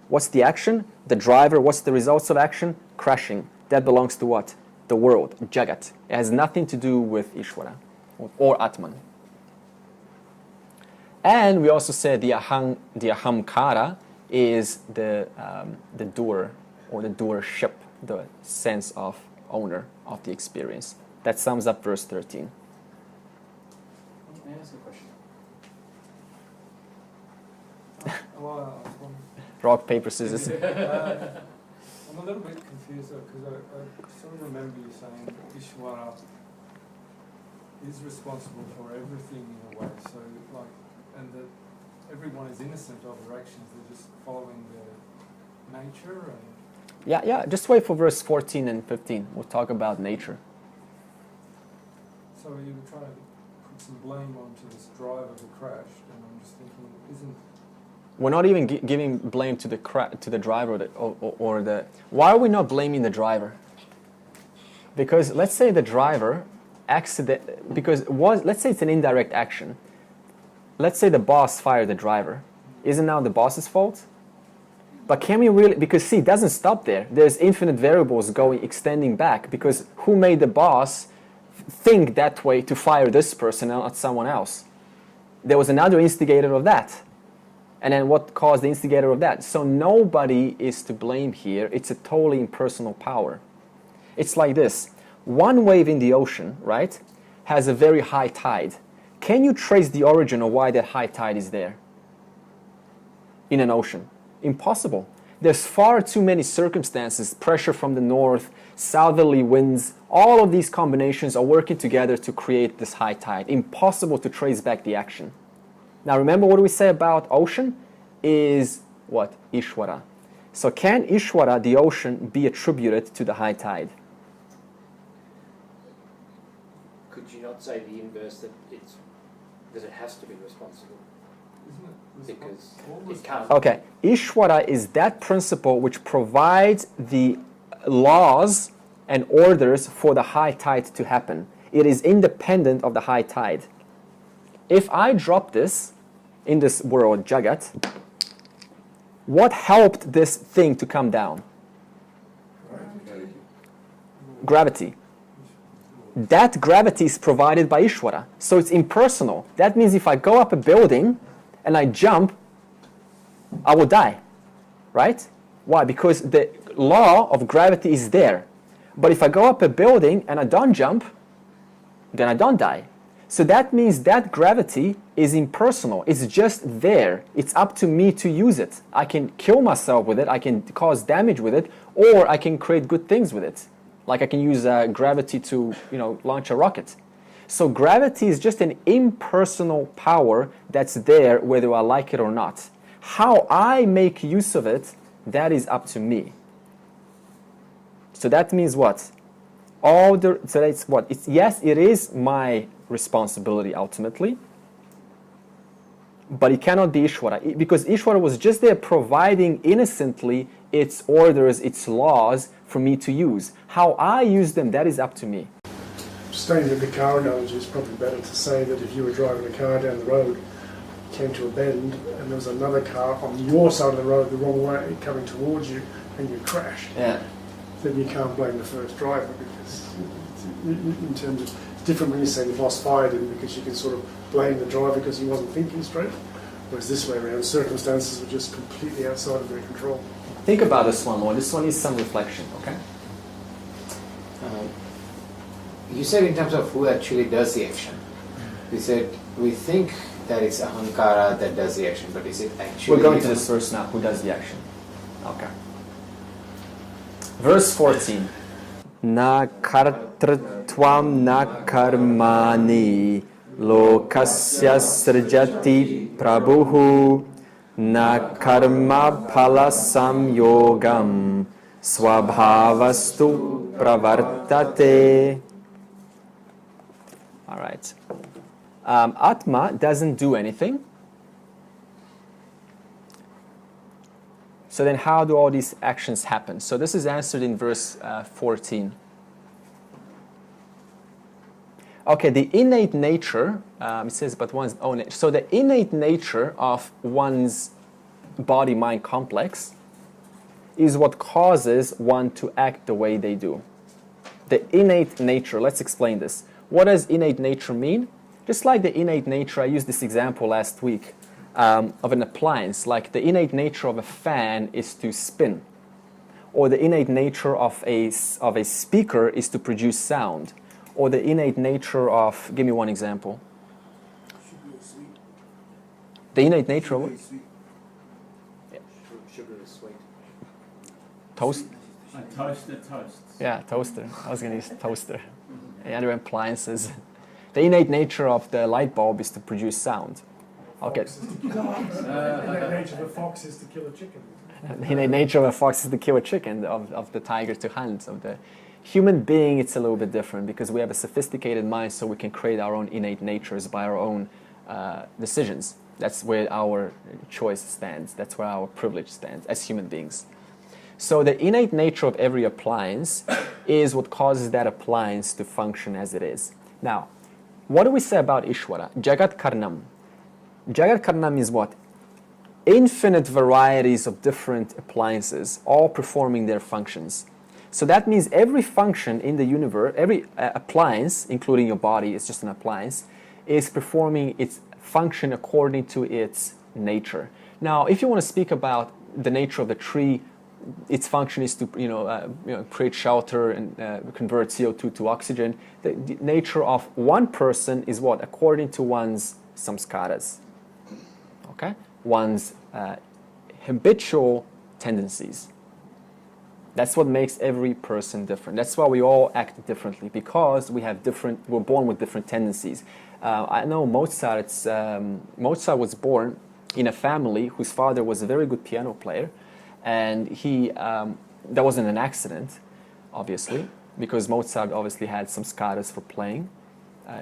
What's the action? The driver. What's the results of action? Crashing. That belongs to what? The world, jagat. It has nothing to do with Ishvara or Atman. And we also said the ahamkara is the doer or the doership, the sense of owner of the experience. That sums up verse 13. May I ask a question? Rock, paper, scissors. I'm a little bit confused because I sort of remember you saying that Ishvara is responsible for everything in a way. So, and that everyone is innocent of their actions. They're just following their nature. And Yeah. Just wait for verse 14 and 15. We'll talk about nature. so you were trying to put some blame onto this driver who crashed, and I'm just thinking, isn't We're not even giving blame to the driver or the. Why are we not blaming the driver? Because let's say the driver let's say it's an indirect action. Let's say the boss fired the driver. Isn't now the boss's fault? But can we really, because see, it doesn't stop there. There's infinite variables extending back, because who made the boss think that way to fire this person and not someone else? There was another instigator of that. And then what caused the instigator of that? So nobody is to blame here. It's a totally impersonal power. It's like this. One wave in the ocean, right, has a very high tide. Can you trace the origin of why that high tide is there in an ocean? Impossible. There's far too many circumstances, pressure from the north, southerly winds, all of these combinations are working together to create this high tide. Impossible to trace back the action. Now remember what we say about ocean is what? Ishvara. So can Ishvara, the ocean, be attributed to the high tide? Could you not say the inverse, that it has to be responsible? it Because all it can't. Okay, Ishvara is that principle which provides the laws and orders for the high tide to happen. It is independent of the high tide. If I drop this in this world, Jagat, what helped this thing to come down? Gravity. That gravity is provided by Ishvara. So it's impersonal. That means if I go up a building and I jump, I will die. right? Why? Because the law of gravity is there. But if I go up a building and I don't jump, then I don't die. So that means that gravity is impersonal. It's just there. It's up to me to use it. I can kill myself with it. I can cause damage with it, or I can create good things with it. Like I can use gravity to, launch a rocket. So gravity is just an impersonal power that's there whether I like it or not. How I make use of it, that is up to me. So that means what? Yes, it is my responsibility ultimately, but it cannot be Isvara, because Isvara was just there providing innocently its orders, its laws for me to use. How I use them, that is up to me. Staying with the car analogy, it's probably better to say that if you were driving a car down the road, came to a bend, and there was another car on your side of the road the wrong way coming towards you, and you crashed, then you can't blame the first driver, because in terms of, it's different when you say the boss fired him, because you can sort of blame the driver because he wasn't thinking straight, whereas this way around, circumstances were just completely outside of their control. Think about this one more. This one is some reflection, okay? You said in terms of who actually does the action. You said we think that it's ahankara that does the action, but is it actually... We're going to this verse now. Who does the action? Okay. Verse 14. Na kartritvam na karmani lokasya srijati prabhuhu na karma phala samyogam swabhavastu pravartate. All right. Atma doesn't do anything. So then how do all these actions happen? So this is answered in verse 14. Okay, the innate nature, it says, but one's own nature. So the innate nature of one's body-mind complex is what causes one to act the way they do. The innate nature, let's explain this. What does innate nature mean? Just like the innate nature, I used this example last week of an appliance. Like the innate nature of a fan is to spin. Or the innate nature of a speaker is to produce sound. Or the innate nature of, give me one example. The innate nature of what? Sugar is sweet. Toast? A toaster toasts. Yeah, toaster. I was going to use toaster. The other appliances. The innate nature of the light bulb is to produce sound. Okay. The innate nature of a fox is to kill a chicken. The innate nature of a fox is to kill a chicken, of the tiger to hunt. Of the human being, it's a little bit different because we have a sophisticated mind, so we can create our own innate natures by our own decisions. That's where our choice stands. That's where our privilege stands as human beings. So the innate nature of every appliance is what causes that appliance to function as it is. Now, what do we say about Isvara? Jagat Karnam. Jagat Karnam is what? Infinite varieties of different appliances, all performing their functions. So that means every function in the universe, every appliance, including your body, it's just an appliance, is performing its function according to its nature. Now, if you want to speak about the nature of the tree, its function is to create shelter and convert CO2 to oxygen. The nature of one person is what? According to one's samskaras. Okay? One's habitual tendencies. That's what makes every person different. That's why we all act differently, because we're born with different tendencies. I know Mozart was born in a family whose father was a very good piano player, and that wasn't an accident, obviously, because Mozart obviously had some skaras for playing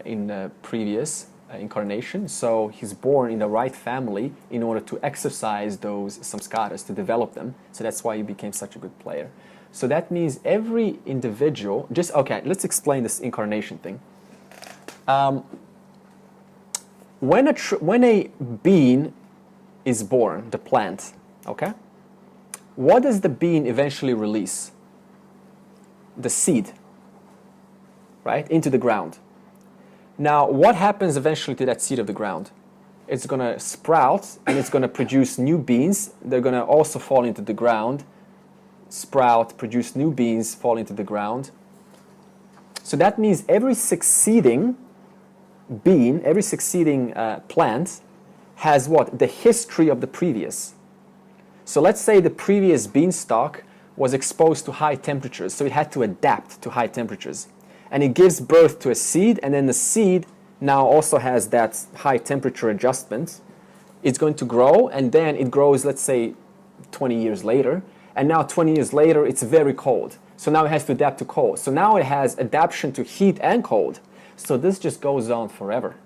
in the previous incarnation. So he's born in the right family in order to exercise those samskaras, to develop them. So that's why he became such a good player. So that means every individual, let's explain this incarnation thing. When a bean is born, the plant, okay? What does the bean eventually release? The seed, right? Into the ground. Now, what happens eventually to that seed of the ground? it's going to sprout, and it's going to produce new beans. They're going to also fall into the ground, sprout, produce new beans, fall into the ground. So that means every succeeding bean, every succeeding plant has what? The history of the previous. So let's say the previous beanstalk was exposed to high temperatures, so it had to adapt to high temperatures. And it gives birth to a seed, and then the seed now also has that high temperature adjustment. It's going to grow, and then it grows, let's say, 20 years later. And now 20 years later, it's very cold. So now it has to adapt to cold. So now it has adaptation to heat and cold. So this just goes on forever.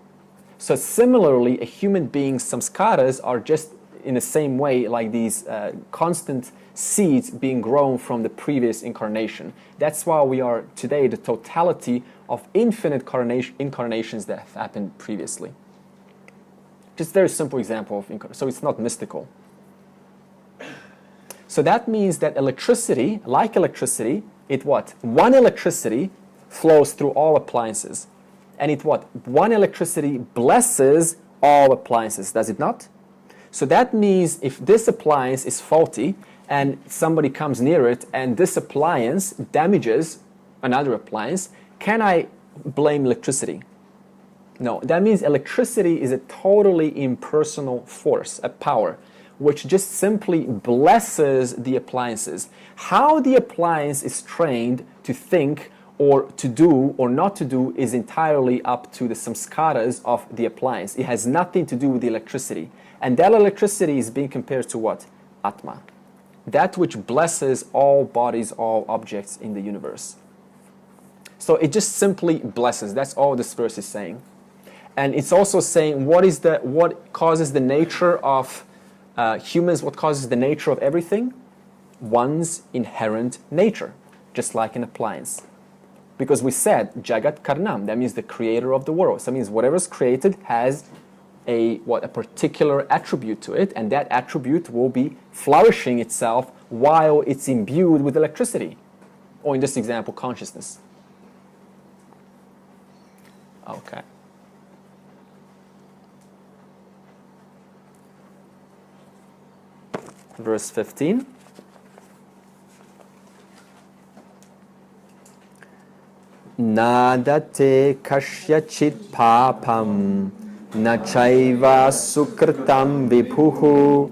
So similarly, a human being's samskaras are just in the same way like these constant seeds being grown from the previous incarnation. That's why we are today the totality of infinite incarnations that have happened previously. Just a very simple example of incarnation. So it's not mystical. So that means that electricity, like electricity, it what? One electricity flows through all appliances. And it what? One electricity blesses all appliances, does it not? So that means if this appliance is faulty and somebody comes near it and this appliance damages another appliance, can I blame electricity? No, that means electricity is a totally impersonal force, a power, which just simply blesses the appliances. How the appliance is trained to think or to do or not to do is entirely up to the samskaras of the appliance. It has nothing to do with the electricity. And that electricity is being compared to what? Atma. That which blesses all bodies, all objects in the universe. So it just simply blesses. That's all this verse is saying. And it's also saying what causes the nature of humans, what causes the nature of everything? One's inherent nature, just like an appliance. Because we said Jagat Karnam, that means the creator of the world. So that means whatever's created has a particular attribute to it, and that attribute will be flourishing itself while it's imbued with electricity, or in this example, consciousness. Okay. Verse 15. Nadate kashyachit papam na chaiva sukritam vibhuhu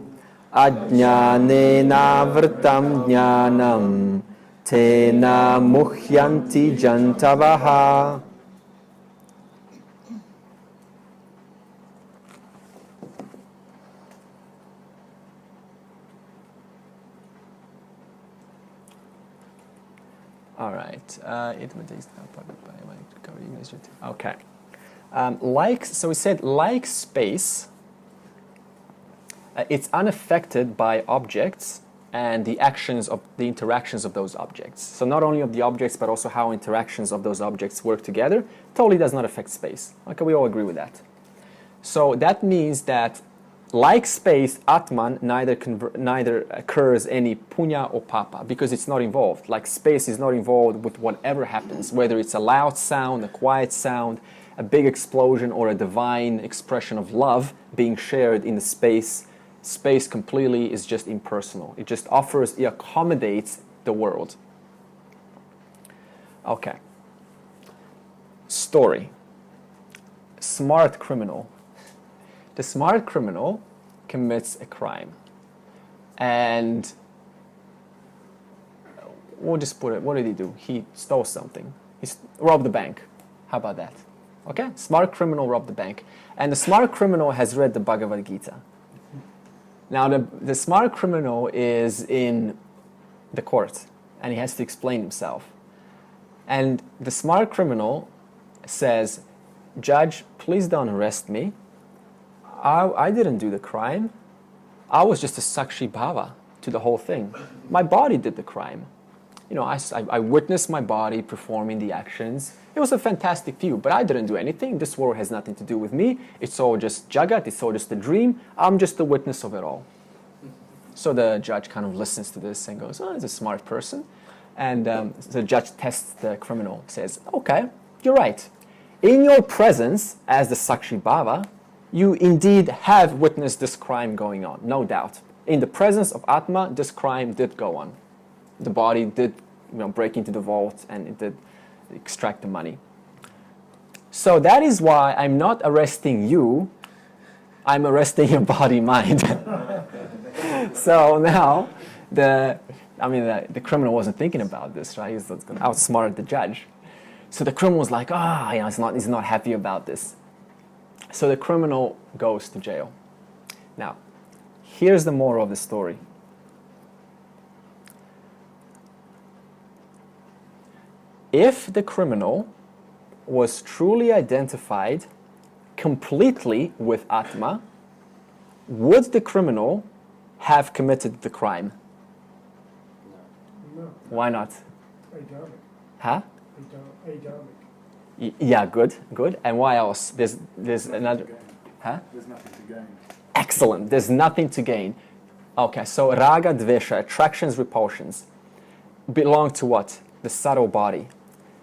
ajnanena vrtam jnanam tena muhyanti jantavaha. All right. Okay. So we said like space, it's unaffected by objects and the interactions of those objects. So not only of the objects, but also how interactions of those objects work together totally does not affect space. Okay, we all agree with that. So that means that like space, Atman neither occurs any punya or papa because it's not involved. Like space is not involved with whatever happens, whether it's a loud sound, a quiet sound, a big explosion, or a divine expression of love being shared in the space. Space completely is just impersonal. It just it accommodates the world. Okay. Story. Smart criminal. The smart criminal commits a crime. And we'll just put it, what did he do? He stole something. He robbed the bank. How about that? Okay? Smart criminal robbed the bank. And the smart criminal has read the Bhagavad Gita. Now, the smart criminal is in the court, and he has to explain himself. And the smart criminal says, "Judge, please don't arrest me. I didn't do the crime. I was just a sakshi bhava to the whole thing. My body did the crime. You know, I witnessed my body performing the actions. It was a fantastic view, but I didn't do anything. This world has nothing to do with me. It's all just jagat, it's all just a dream. I'm just the witness of it all." So the judge kind of listens to this and goes, "Oh, he's a smart person." And the judge tests the criminal, says, "Okay, you're right. In your presence as the sakshi bhava, you indeed have witnessed this crime going on, no doubt. In the presence of Atma, this crime did go on. The body did break into the vault and it did extract the money. So that is why I'm not arresting you, I'm arresting your body-mind. So now, the criminal wasn't thinking about this, right? He's going to outsmart the judge. So the criminal was like, he's not happy about this. So the criminal goes to jail. Now, here's the moral of the story. If the criminal was truly identified completely with Atma, would the criminal have committed the crime? No. Why not? Adamic. Huh? Adamic. Yeah, good. And why else? There's another... Huh? There's nothing to gain. Excellent. There's nothing to gain. Okay, so raga, dvesha, attractions, repulsions, belong to what? The subtle body.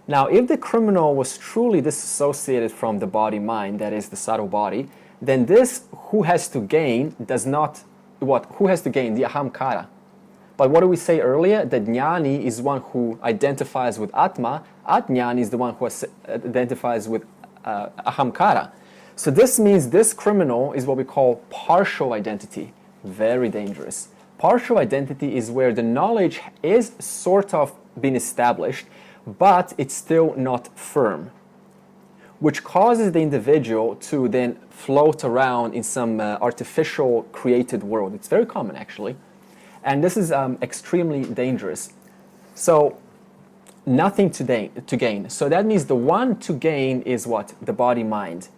Now, if the criminal was truly disassociated from the body-mind, that is the subtle body, then this who has to gain does not... What? Who has to gain? The ahamkara. But what did we say earlier? The jnani is one who identifies with Atma. Ajnani is the one who identifies with ahamkara. So this means this criminal is what we call partial identity. Very dangerous. Partial identity is where the knowledge is sort of been established, but it's still not firm, which causes the individual to then float around in some artificial created world. It's very common, actually. And this is extremely dangerous. So, nothing to gain. So that means the one to gain is what? The body-mind.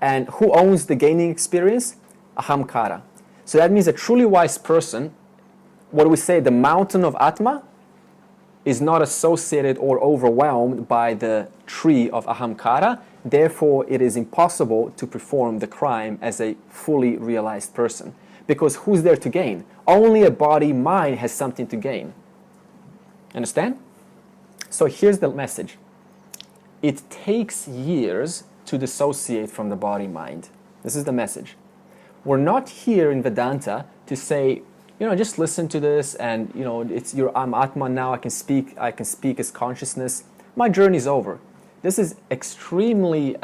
And who owns the gaining experience? Ahamkara. So that means a truly wise person, what do we say? The mountain of Atma is not associated or overwhelmed by the tree of Ahamkara. Therefore, it is impossible to perform the crime as a fully realized person. Because who's there to gain? Only a body-mind has something to gain. Understand? So here's the message. It takes years to dissociate from the body-mind. This is the message. We're not here in Vedanta to say, just listen to this and, I'm Atma now, I can speak as consciousness. My journey's over. This is extremely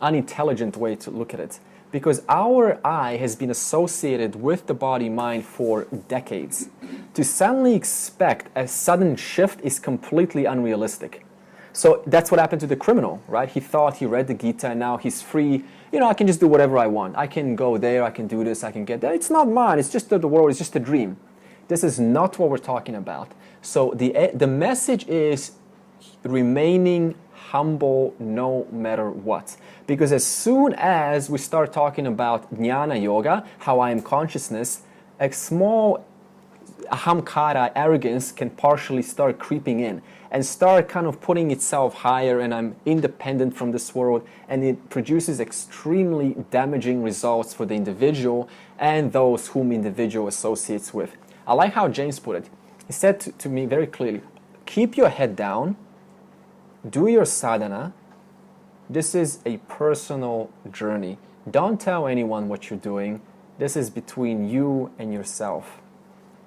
unintelligent way to look at it. Because our I has been associated with the body-mind for decades. To suddenly expect a sudden shift is completely unrealistic. So that's what happened to the criminal, right? He thought he read the Gita and now he's free. I can just do whatever I want. I can go there, I can do this, I can get that. It's not mine, it's just the world, it's just a dream. This is not what we're talking about. So the message is remaining humble no matter what. Because as soon as we start talking about Jnana Yoga, how I am consciousness, a small ahamkara, arrogance, can partially start creeping in and start kind of putting itself higher, and I'm independent from this world, and it produces extremely damaging results for the individual and those whom individual associates with. I like how James put it. He said to me very clearly, keep your head down, do your sadhana. This is a personal journey. Don't tell anyone what you're doing. This is between you and yourself.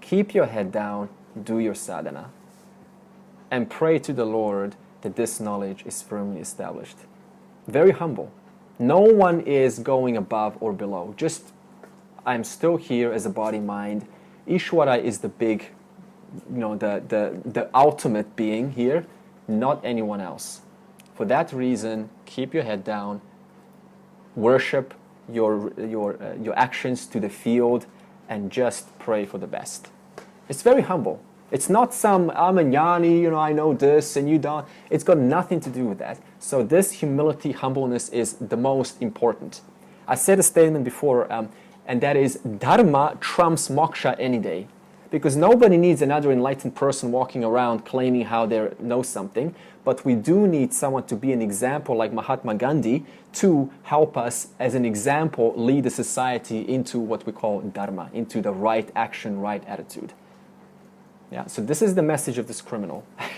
Keep your head down, do your sadhana, and pray to the Lord that this knowledge is firmly established. Very humble. No one is going above or below. Just, I'm still here as a body-mind. Isvara is the big, the ultimate being here, not anyone else. For that reason, keep your head down, worship your actions to the field, and just pray for the best. It's very humble. It's not some, I'm a jnani, I know this and you don't. It's got nothing to do with that. So this humility, humbleness is the most important. I said a statement before, and that is, dharma trumps moksha any day. Because nobody needs another enlightened person walking around claiming how they know something, but we do need someone to be an example like Mahatma Gandhi to help us as an example lead the society into what we call dharma, into the right action, right attitude. Yeah, so this is the message of this criminal. I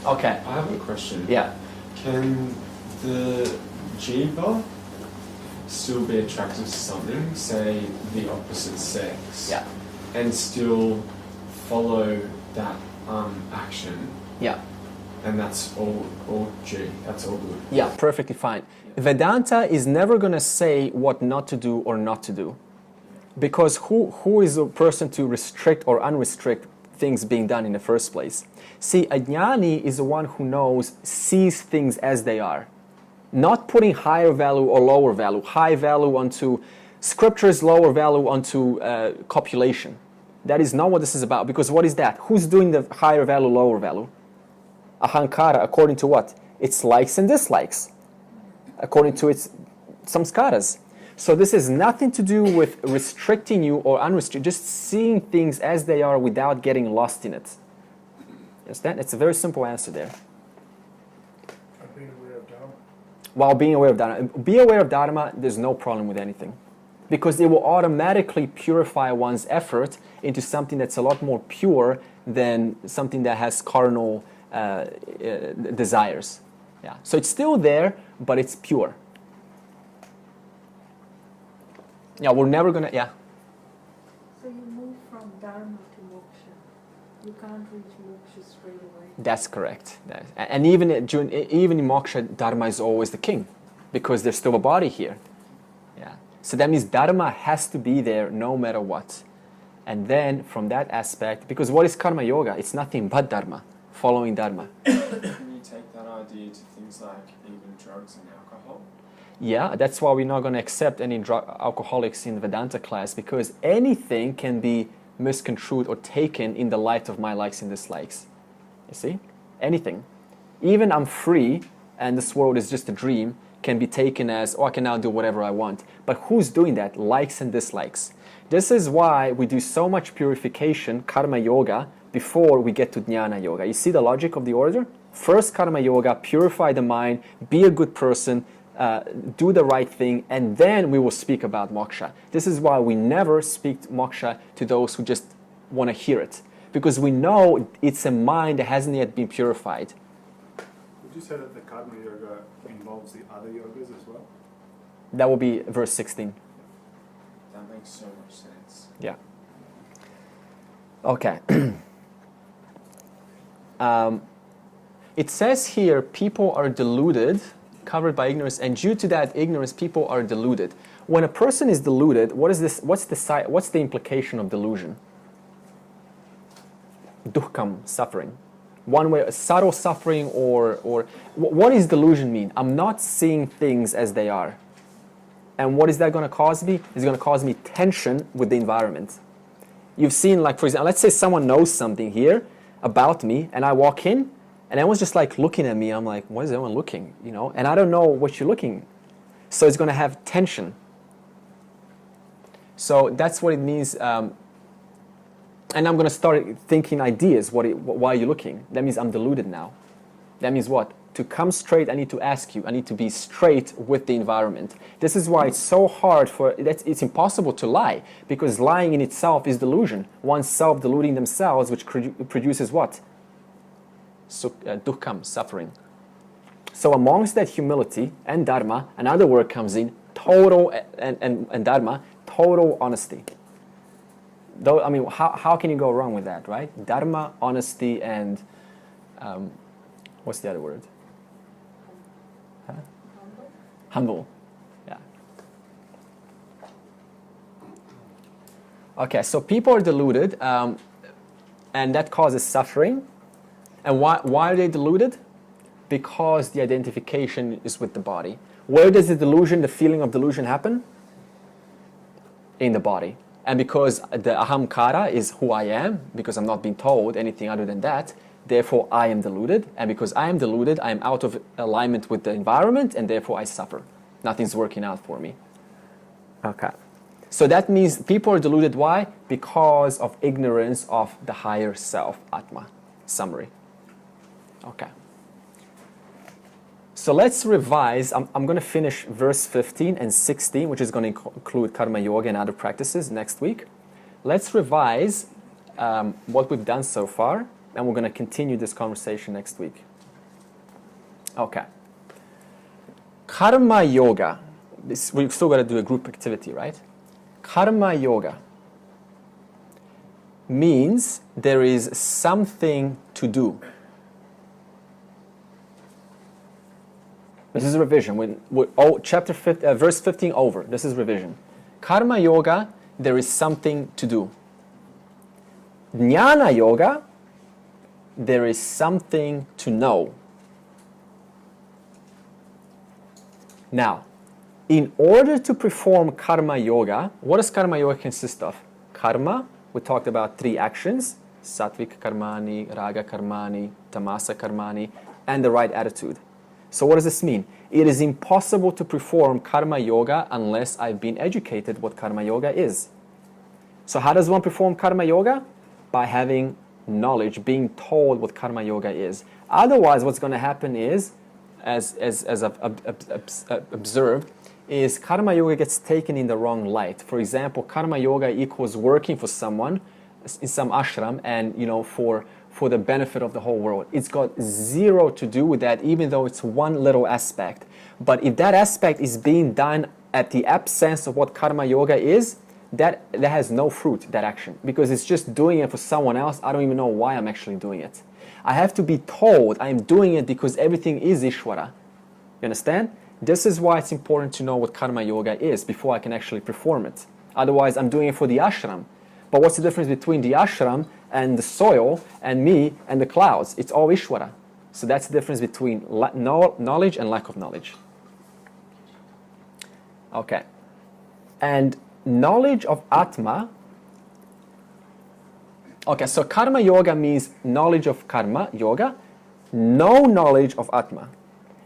Okay. have a question. Yeah. Can the jiva still be attracted to something, say the opposite sex, Yeah. and still follow that action, Yeah. and that's all G, that's all good. Yeah, perfectly fine. Vedanta is never going to say what not to do or not to do. Because who is a person to restrict or unrestrict things being done in the first place? See, a jnani is the one who knows, sees things as they are. Not putting higher value or lower value, high value onto scriptures, lower value onto copulation. That is not what this is about. Because what is that? Who's doing the higher value, lower value? Ahankara, according to what? Its likes and dislikes. According to its samskaras. So this has nothing to do with restricting you or unrestricting, just seeing things as they are without getting lost in it. You understand? It's a very simple answer there. I've been aware of Dharma. While being aware of Dharma. Be aware of Dharma, there's no problem with anything. Because it will automatically purify one's effort into something that's a lot more pure than something that has carnal desires. Yeah. So it's still there, but it's pure. Yeah, we're never gonna, yeah. So you move from dharma to moksha. You can't reach moksha straight away. That's correct. And even in moksha, dharma is always the king, because there's still a body here. Yeah. So that means dharma has to be there no matter what. And then from that aspect, because what is karma yoga? It's nothing but dharma, following dharma. Can you take that idea to things like even drugs and alcohol? Yeah, that's why we're not going to accept any alcoholics in Vedanta class, because anything can be misconstrued or taken in the light of my likes and dislikes. You see? Anything. Even I'm free and this world is just a dream can be taken as, oh, I can now do whatever I want. But who's doing that? Likes and dislikes. This is why we do so much purification, karma yoga, before we get to jnana yoga. You see the logic of the order? First karma yoga, purify the mind, be a good person, do the right thing, and then we will speak about moksha. This is why we never speak moksha to those who just want to hear it, because we know it's a mind that hasn't yet been purified. Would you say that the karma yoga involves the other yogas as well? That will be verse 16. That makes so much sense. Yeah. Okay. It says here, people are deluded, covered by ignorance, and due to that ignorance, people are deluded. When a person is deluded, what is this? What's the implication of delusion? Dukkam, suffering. One way, subtle suffering, or what does delusion mean? I'm not seeing things as they are. And what is that going to cause me? It's going to cause me tension with the environment. You've seen, like, for example, let's say someone knows something here about me, and I walk in, and everyone's just like looking at me. I'm like, what is everyone looking? You know, and I don't know what you're looking. So it's going to have tension. So that's what it means. And I'm going to start thinking ideas. Why are you looking? That means I'm deluded now. That means what? To come straight, I need to ask you. I need to be straight with the environment. This is why it's so hard it's impossible to lie, because lying in itself is delusion. One's self-deluding themselves, which produces what? So, dukkam, suffering. So amongst that humility and dharma, another word comes in, total, and dharma, total honesty. Though, I mean, how can you go wrong with that, right? Dharma, honesty, and what's the other word? Huh? Humble. Yeah. Okay, so people are deluded, and that causes suffering. And why are they deluded? Because the identification is with the body. Where does the delusion, the feeling of delusion happen? In the body. And because the ahamkara is who I am, because I'm not being told anything other than that, therefore I am deluded. And because I am deluded, I am out of alignment with the environment, and therefore I suffer. Nothing's working out for me. Okay. So that means people are deluded. Why? Because of ignorance of the higher self, Atma. Summary. Okay. So let's revise. I'm going to finish verse 15 and 16, which is going to include karma yoga and other practices next week. Let's revise what we've done so far, and we're going to continue this conversation next week. Okay. Karma Yoga, we've still got to do a group activity, right? Karma Yoga means there is something to do. This is a revision. Verse 15 over. This is revision. Karma Yoga, there is something to do. Jnana Yoga, there is something to know. Now, in order to perform Karma Yoga, what does Karma Yoga consist of? Karma, we talked about 3 actions, Satvik Karmani, Raga Karmani, Tamasa Karmani, and the right attitude. So what does this mean? It is impossible to perform Karma Yoga unless I've been educated what Karma Yoga is. So how does one perform Karma Yoga? By having knowledge, being told what Karma Yoga is. Otherwise, what's going to happen is, as I've observed, is Karma Yoga gets taken in the wrong light. For example, Karma Yoga equals working for someone in some ashram and, for the benefit of the whole world. It's got zero to do with that, even though it's one little aspect. But if that aspect is being done at the absence of what Karma Yoga is, that has no fruit, that action, because it's just doing it for someone else. I don't even know why I'm actually doing it. I have to be told I'm doing it because everything is Isvara. You understand? This is why it's important to know what Karma Yoga is before I can actually perform it. Otherwise, I'm doing it for the ashram. But what's the difference between the ashram and the soil and me and the clouds? It's all Isvara. So that's the difference between knowledge and lack of knowledge. Okay. And knowledge of Atma. Okay, so Karma Yoga means knowledge of Karma Yoga, no knowledge of Atma.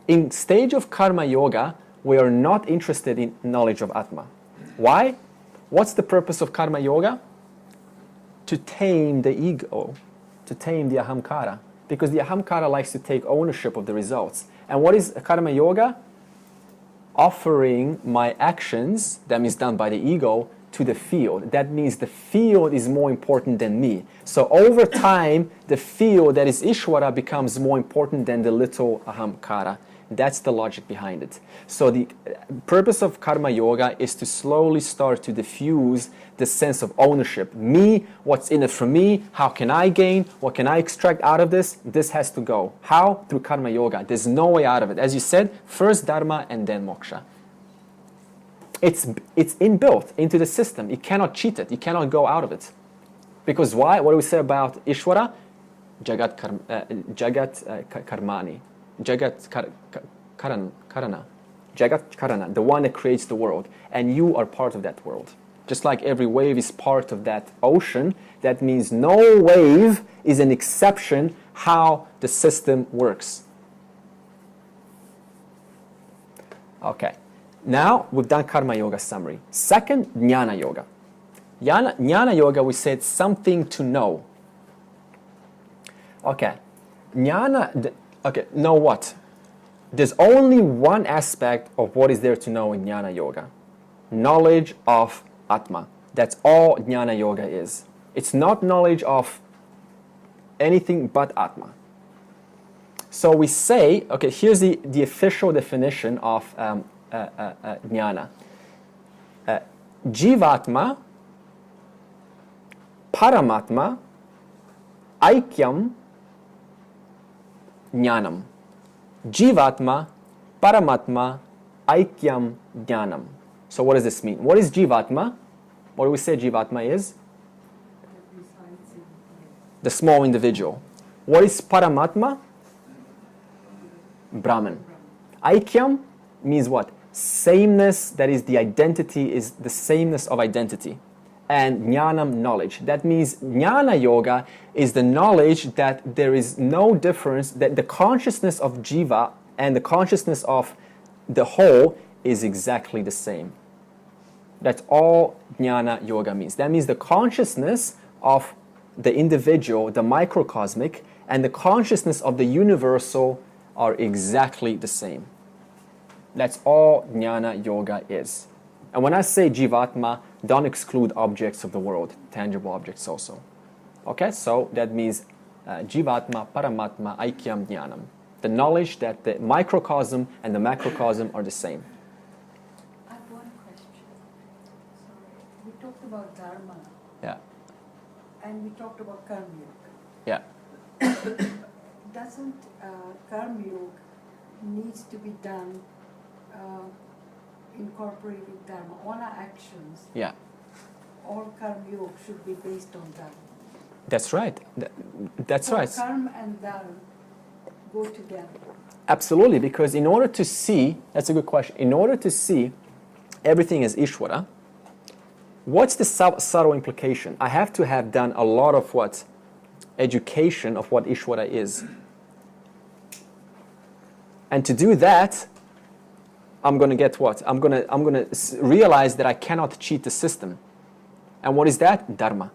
In stage of Karma Yoga, we are not interested in knowledge of Atma. Why? What's the purpose of Karma Yoga? To tame the ego, to tame the ahamkara. Because the ahamkara likes to take ownership of the results. And what is Karma Yoga? Offering my actions, that means done by the ego, to the field. That means the field is more important than me. So over time, the field that is Ishvara becomes more important than the little ahamkara. That's the logic behind it. So the purpose of Karma Yoga is to slowly start to diffuse the sense of ownership. Me, what's in it for me? How can I gain? What can I extract out of this? This has to go. How? Through Karma Yoga. There's no way out of it. As you said, first Dharma and then Moksha. It's inbuilt into the system. You cannot cheat it. You cannot go out of it. Because why? What do we say about Ishvara? Jagat Karmani. Jagat Karana. Jagat Karana, the one that creates the world. And you are part of that world. Just like every wave is part of that ocean, that means no wave is an exception how the system works. Okay. Now we've done Karma Yoga summary. Second, Jnana Yoga. Jnana Yoga, we said something to know. Okay. Jnana, okay, know what? There's only one aspect of what is there to know in Jnana Yoga. Knowledge of Atma. That's all Jnana Yoga is. It's not knowledge of anything but Atma. So we say, okay, here's the official definition of Jnana. Jivatma, Paramatma, Aikyam, Jnanam. Jivatma, Paramatma, Aikyam, Jnanam. So what does this mean? What is Jivatma? What do we say Jivatma is? The small individual. What is Paramatma? Brahman. Aikyam means what? Sameness, that is the identity, is the sameness of identity. And Jnanam, knowledge. That means Jnana Yoga is the knowledge that there is no difference, that the consciousness of Jiva and the consciousness of the whole is exactly the same. That's all Jnana Yoga means. That means the consciousness of the individual, the microcosmic, and the consciousness of the universal are exactly the same. That's all Jnana Yoga is. And when I say Jivatma, don't exclude objects of the world, tangible objects also. Okay, so that means Jivatma, Paramatma, Aikyam, Jnanam. The knowledge that the microcosm and the macrocosm are the same. I have one question. Sorry. We talked about dharma. Yeah. And we talked about karma yoga. Yeah. Doesn't karma yoga needs to be done incorporating dharma? All our actions, Yeah. all karma yoga should be based on dharma. That's right. That's So right. karma and dharma go together. Absolutely, because in order to see, that's a good question, in order to see everything as Isvara, what's the subtle implication? I have to have done a lot of what? Education of what Isvara is. And to do that, I'm going to get what? I'm going to realize that I cannot cheat the system. And what is that? Dharma.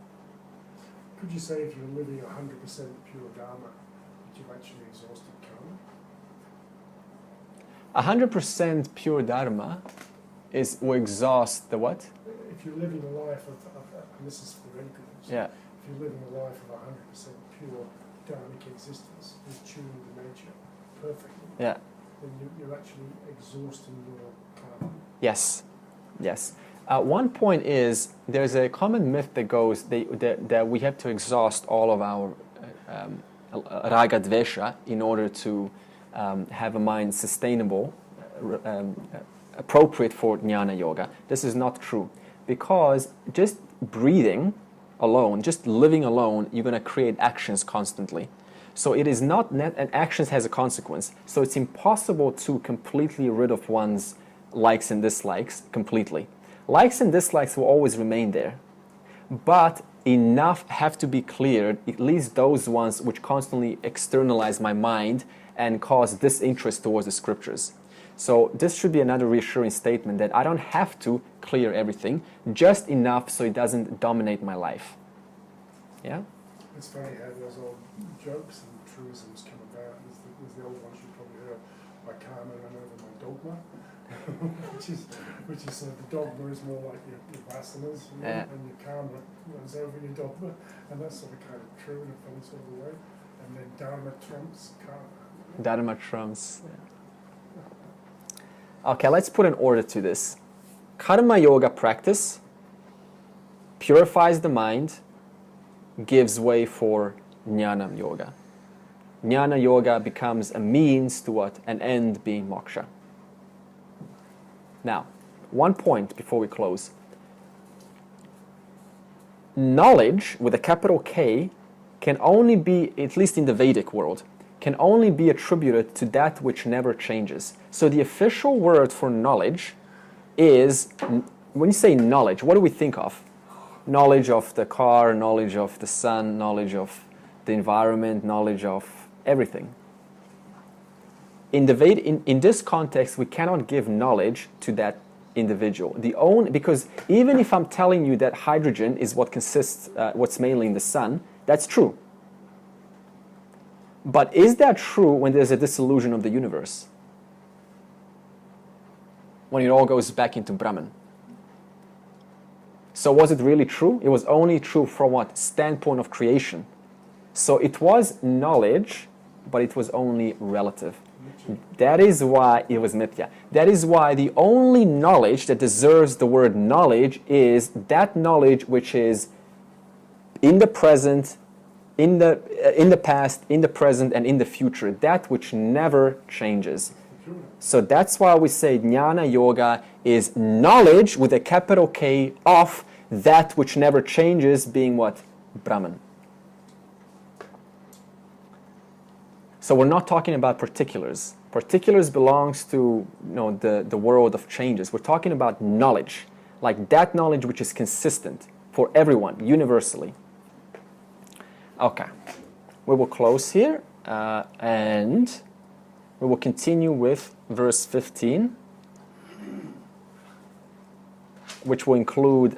Could you say if you're living 100% pure Dharma, that you've actually exhausted karma? 100% pure Dharma will exhaust the what? If you're living a life of and this is theoretical, Yeah. if you're living a life of 100% pure Dharmic existence, who's tuning the nature perfectly, Yeah. then you're actually exhausting your karma. Yes. Yes. One point is there's a common myth that goes that we have to exhaust all of our raga dvesha in order to have a mind sustainable, appropriate for Jnana Yoga. This is not true, because just breathing alone, just living alone, you're going to create actions constantly. So it is not and actions has a consequence. So it's impossible to completely rid of one's likes and dislikes completely. Likes and dislikes will always remain there, but enough have to be cleared, at least those ones which constantly externalize my mind and cause disinterest towards the scriptures. So this should be another reassuring statement that I don't have to clear everything, just enough so it doesn't dominate my life. Yeah? It's funny how those old jokes and truisms come about. There's the old ones you probably heard, my karma run over my dogma. which is sort of the dogma is more like your vasanas, and your karma runs over your dogma, and that's sort of kind of true in a funny sort of way. And then dharma trumps karma. Dharma trumps. Yeah. Okay, let's put an order to this. Karma yoga practice purifies the mind, gives way for Jnana Yoga. Jnana Yoga becomes a means to what? An end being moksha. Now, one point before we close. Knowledge with a capital K can only be, at least in the Vedic world, can only be attributed to that which never changes. So the official word for knowledge is, when you say knowledge, what do we think of? Knowledge of the car, knowledge of the sun, knowledge of the environment, knowledge of everything. In this context, we cannot give knowledge to that individual. Because even if I'm telling you that hydrogen is what consists, what's mainly in the sun, that's true. But is that true when there's a dissolution of the universe? When it all goes back into Brahman? So was it really true? It was only true from what? Standpoint of creation. So it was knowledge, but it was only relative. That is why it was mithya. That is why the only knowledge that deserves the word knowledge is that knowledge which is in the present, in the past, in the present, and in the future. That which never changes. So that's why we say Jnana Yoga is knowledge with a capital K of that which never changes, being what? Brahman. So we're not talking about particulars. Particulars belongs to the world of changes. We're talking about knowledge, like that knowledge which is consistent for everyone, universally. Okay, we will close here and we will continue with verse 15, which will include,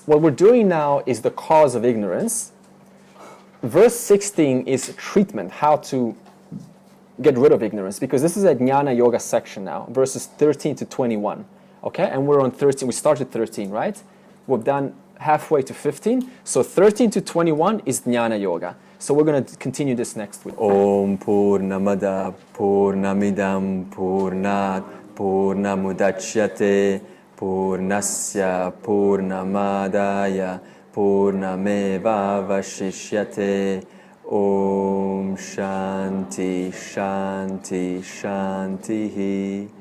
what we're doing now is the cause of ignorance. Verse 16 is treatment, how to get rid of ignorance, because this is a Jnana Yoga section now, verses 13 to 21. Okay, and we're on 13, we started 13, right? We've done halfway to 15. So 13 to 21 is Jnana Yoga. So we're going to continue this next week. Om Purnamada Purnamidam Purnat Purnamudachyate Purnasya Purnamadaya Purnameva Vashishyate. Om Shanti Shanti Shanti.